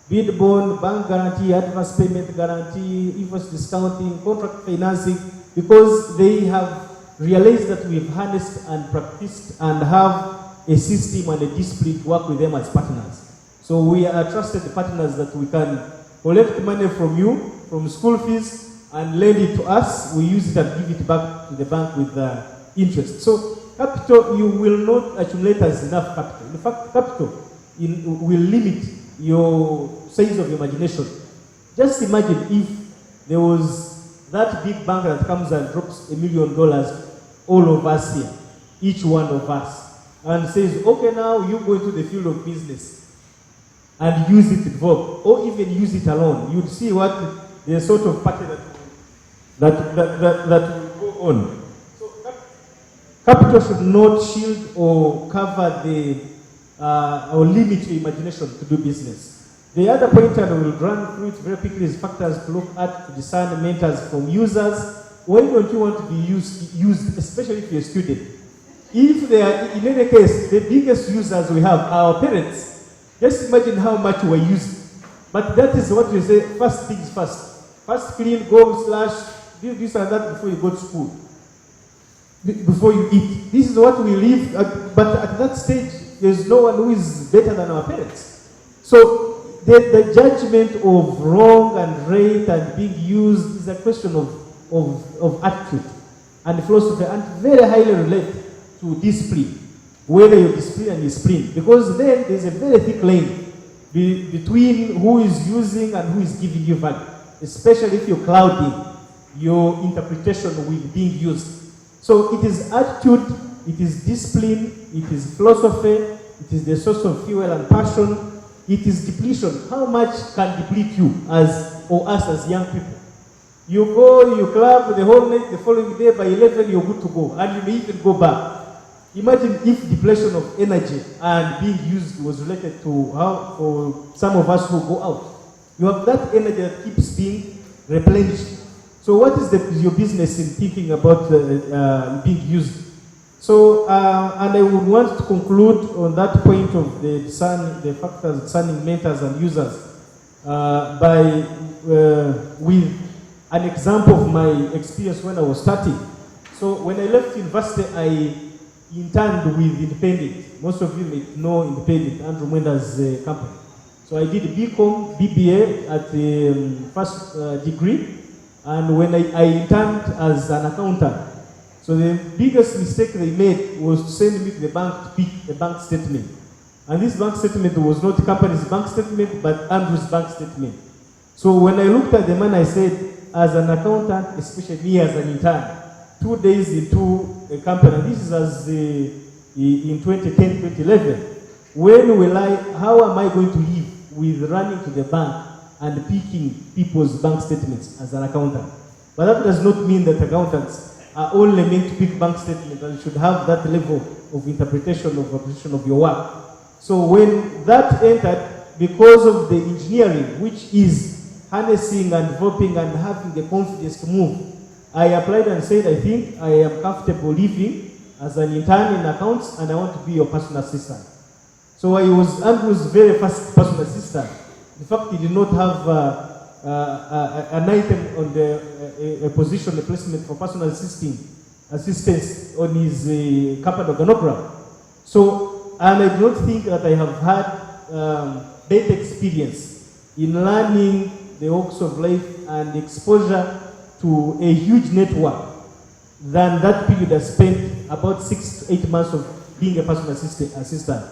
bid bond, bank guarantee, advance payment guarantee, invoice discounting, contract financing, because they have realized that we've harnessed and practiced and have a system and a discipline to work with them as partners. So we are trusted partners that we can collect money from you, from school fees, and lend it to us. We use it and give it back to the bank with interest. So capital, you will not accumulate as enough capital. In fact, capital will limit your size of imagination. Just imagine if there was that big bank that comes and drops $1 million, all of us here, each one of us, and says, okay, now you go into the field of business. and use it involved, or even use it alone. You'd see what the sort of pattern that will go on. So capital should not shield or cover the or limit your imagination to do business. The other point, and we'll run through it very quickly, is factors to look at to discern mentors from users. Why don't you want to be used, especially if you're a student? If they are, in any case, the biggest users we have are our parents, just imagine how much we're using. But that is what we say, first things first. First clean, go, slash, do this and that before you go to school. Before you eat. This is what we live at, but at that stage, there's no one who is better than our parents. So the judgment of wrong and right and being used is a question of attitude and philosophy, and very highly related to discipline, whether you're disciplined and disciplined. Because then there's a very thick line between who is using and who is giving you value, especially if you're clouding your interpretation with being used. So it is attitude, it is discipline, it is philosophy, it is the source of fuel and passion, it is depletion. How much can deplete you or us as young people? You go, you club the whole night, the following day by 11 you're good to go, and you may even go back. Imagine if depletion of energy and being used was related to how, for some of us who go out, you have that energy that keeps being replenished. So what is your business in thinking about being used? So, and I would want to conclude on that point of the factors discerning mentors and users with an example of my experience when I was starting. So when I left university, I interned with Independent. Most of you may know Independent, Andrew Mwenda's company. So I did BCom, BBA at the first degree, and when I interned as an accountant. So the biggest mistake they made was to send me to the bank to pick a bank statement. And this bank statement was not the company's bank statement, but Andrew's bank statement. So when I looked at the man, I said, as an accountant, especially me as an intern, 2 days into a company, this is as in 2010, 2011, how am I going to live with running to the bank and picking people's bank statements as an accountant? But that does not mean that accountants are only meant to pick bank statements and should have that level of interpretation of your work. So when that entered, because of the engineering, which is harnessing and developing and having the confidence to move, I applied and said, I think I am comfortable living as an intern in accounts, and I want to be your personal assistant. So I was Andrew's very first personal assistant. In fact, he did not have an item on a position, a placement for personal assistance on his company organogram. So, and I don't think that I have had better experience in learning the walks of life and exposure to a huge network than that period I spent about 6 to 8 months of being a personal assistant.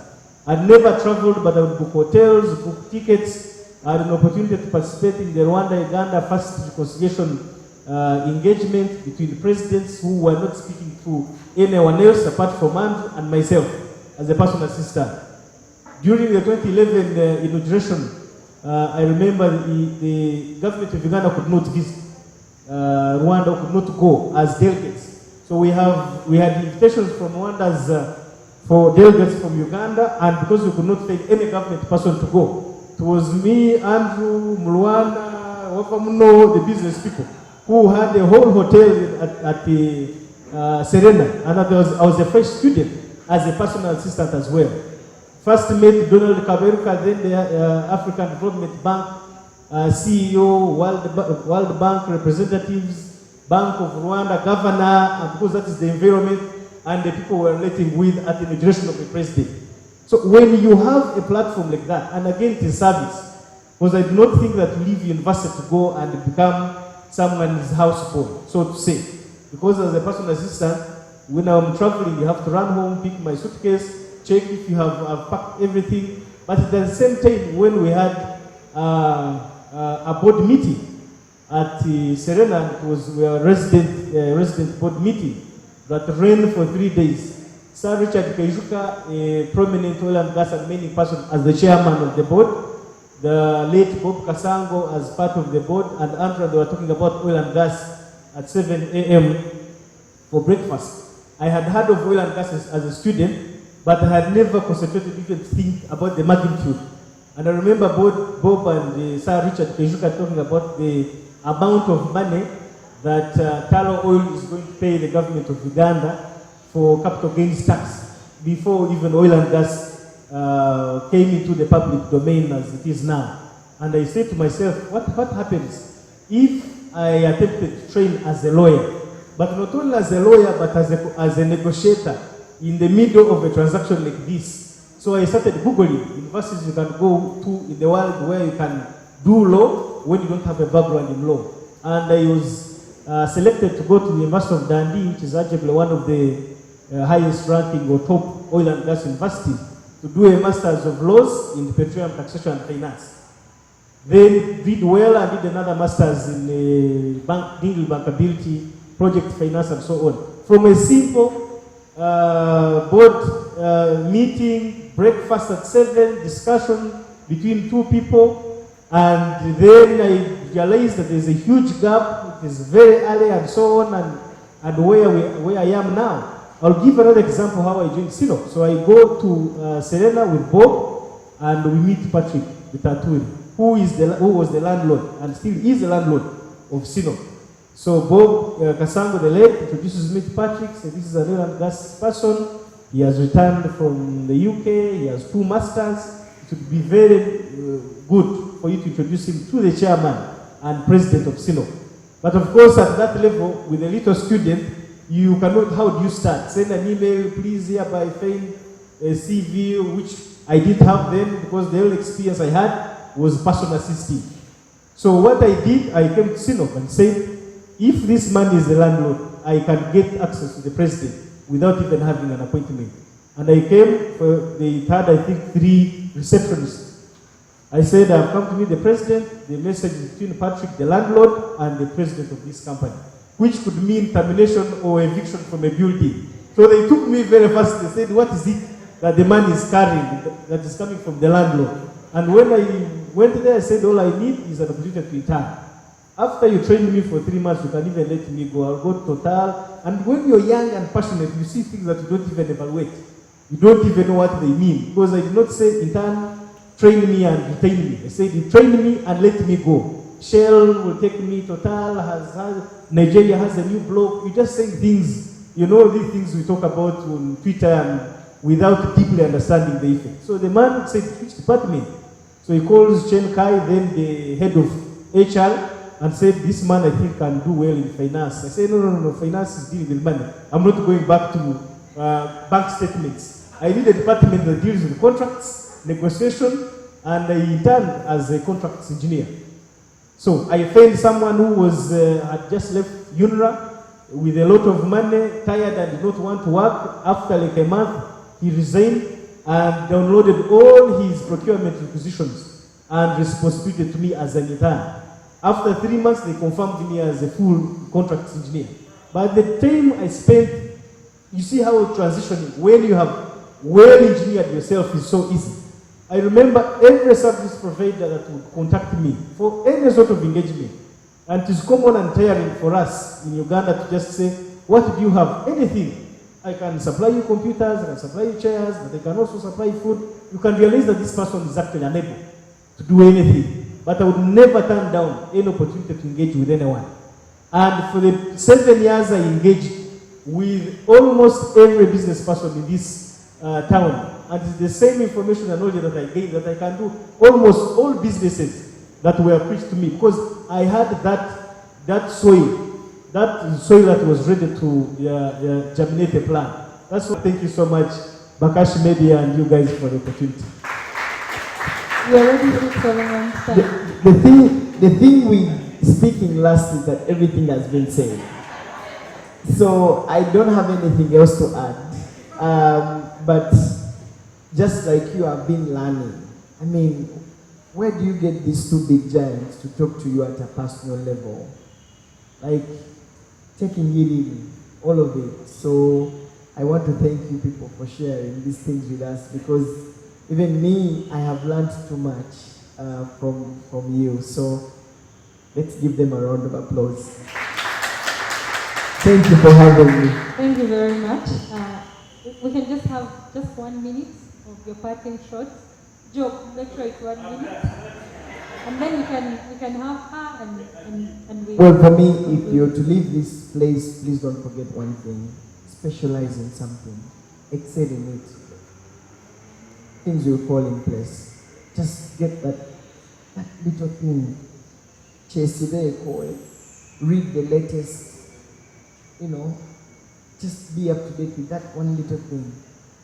I'd never traveled, but I would book hotels, book tickets. I had an opportunity to participate in the Rwanda-Uganda first reconciliation engagement between the presidents who were not speaking to anyone else apart from Andrew and myself as a personal assistant. During the 2011 inauguration, I remember the government of Uganda could not visit. Rwanda could not go as delegates. So we had invitations from Rwanda's for delegates from Uganda, and because we could not find any government person to go, it was me, Andrew, Mulwana, Wafamuno, the business people, who had a whole hotel at the Serena, and I was a fresh student as a personal assistant as well. First met Donald Kaberuka, then the African Development Bank CEO, World Bank representatives, Bank of Rwanda governor, and because that is the environment and the people were relating with at the inauguration of the president. So when you have a platform like that, and again it is service, because I do not think that you leave university to go and become someone's houseboy, so to say. Because as a personal assistant, when I'm traveling, you have to run home, pick my suitcase, check if you have packed everything. But at the same time, when we had a board meeting at Serena, it was a resident board meeting that ran for 3 days. Sir Richard Kahigwa, a prominent oil and gas and mining person, as the chairman of the board, the late Bob Kasango as part of the board, and Andra, they were talking about oil and gas at 7 a.m. for breakfast. I had heard of oil and gas as a student, but I had never concentrated even to think about the magnitude. And I remember Bob and Sir Richard Kejuka talking about the amount of money that Talo Oil is going to pay the government of Uganda for capital gains tax before even oil and gas came into the public domain as it is now. And I said to myself, what happens if I attempted to train as a lawyer, but not only as a lawyer, but as a negotiator in the middle of a transaction like this? So I started Googling universities you can go to in the world where you can do law when you don't have a background in law. And I was selected to go to the University of Dundee, which is arguably one of the highest ranking or top oil and gas universities, to do a Master's of Laws in Petroleum Taxation and Finance. Then did well and did another Master's in Dingle Bankability, Project Finance and so on. From a simple board meeting, breakfast at 7, discussion between two people, and then I realized that there's a huge gap, it is very early and so on, and where I am now. I'll give another example how I joined Sino. So I go to Serena with Bob, and we meet Patrick Bitaturi, who was the landlord and still is the landlord of Sino. So Bob Kasango, the late, introduces me to Patrick, says this is an oil and gas person. He has returned from the UK, he has 2 masters. It would be very good for you to introduce him to the chairman and president of Sino. But of course, at that level, with a little student, you cannot, how do you start? Send an email, please hereby find a CV, which I didn't have then because the only experience I had was person assisting. So what I did, I came to Sinop and said, if this man is the landlord, I can get access to the president without even having an appointment. And I came, they had, I think, 3 receptionists. I said, I've come to meet the president. The message is between Patrick, the landlord, and the president of this company, which could mean termination or eviction from a building. So they took me very fast. They said, what is it that the man is carrying that is coming from the landlord? And when I went there, I said, all I need is an opportunity to return. After you train me for 3 months, you can even let me go. I'll go to Total. And when you're young and passionate, you see things that you don't even evaluate. You don't even know what they mean. Because I did not say, intern, train me and retain me. I said, you train me and let me go. Shell will take me, Total Nigeria has a new blog. You just saying things, you know, these things we talk about on Twitter and without deeply understanding the effect. So the man said, which department? So he calls Chen Kai, then the head of HR, and said, this man I think can do well in finance. I said, no, finance is dealing with money. I'm not going back to bank statements. I need a department that deals with contracts, negotiation, and I interned as a contracts engineer. So I found someone who had just left UNRWA with a lot of money, tired and did not want to work. After like a month, he resigned and downloaded all his procurement requisitions and responsibility to me as an intern. After 3 months, they confirmed me as a full contracts engineer. By the time I spent, you see how transitioning, when you have well engineered yourself, is so easy. I remember every service provider that would contact me for any sort of engagement. And it is common and tiring for us in Uganda to just say, what do you have? Anything. I can supply you computers, I can supply you chairs, but I can also supply food. You can realize that this person is actually unable to do anything. But I would never turn down any opportunity to engage with anyone. And for the 7 years I engaged with almost every business person in this town. And it's the same information and knowledge that I gave that I can do almost all businesses that were preached to me, because I had that soil that was ready to germinate a plan. That's why thank you so much, Bakashi Media and you guys for the opportunity. You already took Solomon's time. The thing we speaking last is that everything has been said. So I don't have anything else to add. But just like you have been learning, I mean, where do you get these 2 big giants to talk to you at a personal level? Like, taking it in, all of it. So I want to thank you people for sharing these things with us, because even me, I have learned too much. from you. So let's give them a round of applause. Thank you for having me. Thank you very much. We can just have just 1 minute of your parting shots. Joe, make sure it's 1 minute. And then we can have her and we... Well, for me, if you're to leave this place, please don't forget one thing. Specialize in something. Excel in it. Things will fall in place. Just get that little thing. Chase it, read the latest, just be up to date with that one little thing.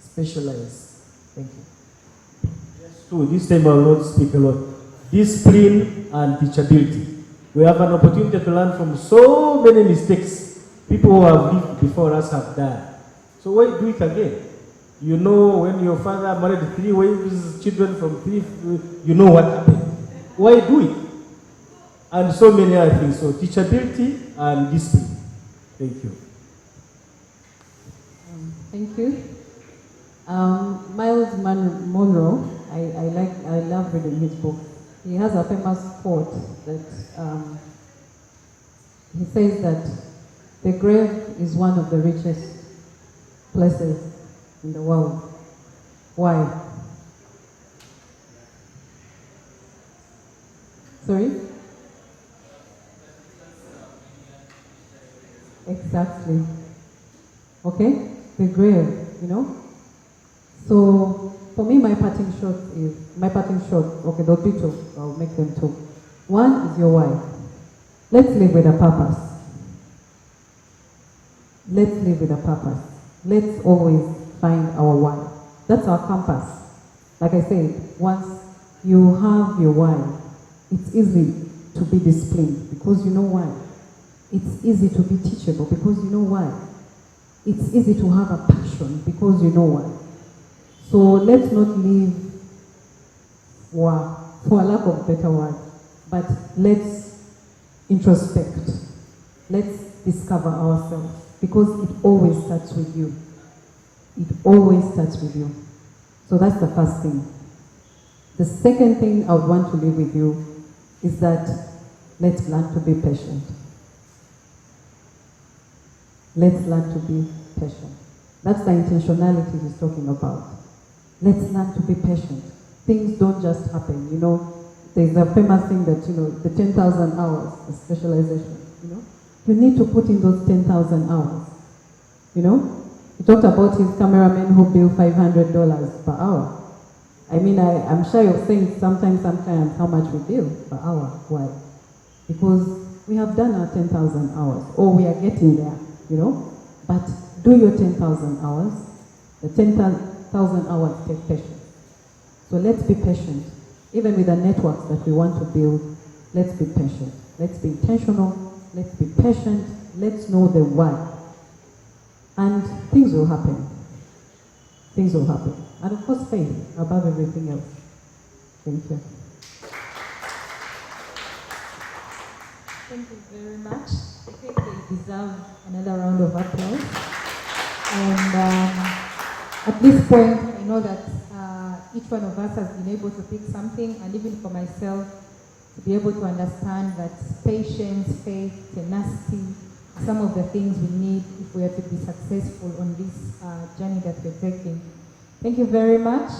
Specialize. Thank you. Yes, true. This time I will not speak a lot. Discipline and teachability. We have an opportunity to learn from so many mistakes people who have lived before us have done. So why do it again? You know, when your father married 3 wives, children from 3, you know what happened. Why do it? And so many other things. So teachability and discipline. Thank you. Thank you. Miles Monroe, I love reading his book. He has a famous quote that he says that the grave is one of the richest places in the world. Why? Sorry? Exactly. Okay? The grave, So, for me, my parting shot, okay, there'll be 2, I'll make them 2. One is your why. Let's live with a purpose. Let's live with a purpose. Let's always find our why. That's our compass. Like I said, once you have your why, it's easy to be disciplined because you know why. It's easy to be teachable because you know why. It's easy to have a passion because you know why. So let's not live for a lack of better word, but let's introspect. Let's discover ourselves because it always starts with you. It always starts with you. So that's the first thing. The second thing I would want to leave with you is that let's learn to be patient. Let's learn to be patient. That's the intentionality he's talking about. Let's learn to be patient. Things don't just happen, There's a famous thing that, the 10,000 hours of specialization, You need to put in those 10,000 hours, He talked about his cameraman who billed $500 per hour. I mean, I'm shy of saying sometimes how much we bill per hour. Why? Because we have done our 10,000 hours, or we are getting there, But do your 10,000 hours. The 10,000 hours take patience. So let's be patient. Even with the networks that we want to build, let's be patient. Let's be intentional. Let's be patient. Let's know the why. And things will happen. Things will happen. And of course, faith above everything else. Thank you. Thank you very much. I think they deserve another round of applause. And at this point, I know that each one of us has been able to pick something, and even for myself, to be able to understand that patience, faith, tenacity, some of the things we need if we are to be successful on this journey that we're taking. Thank you very much.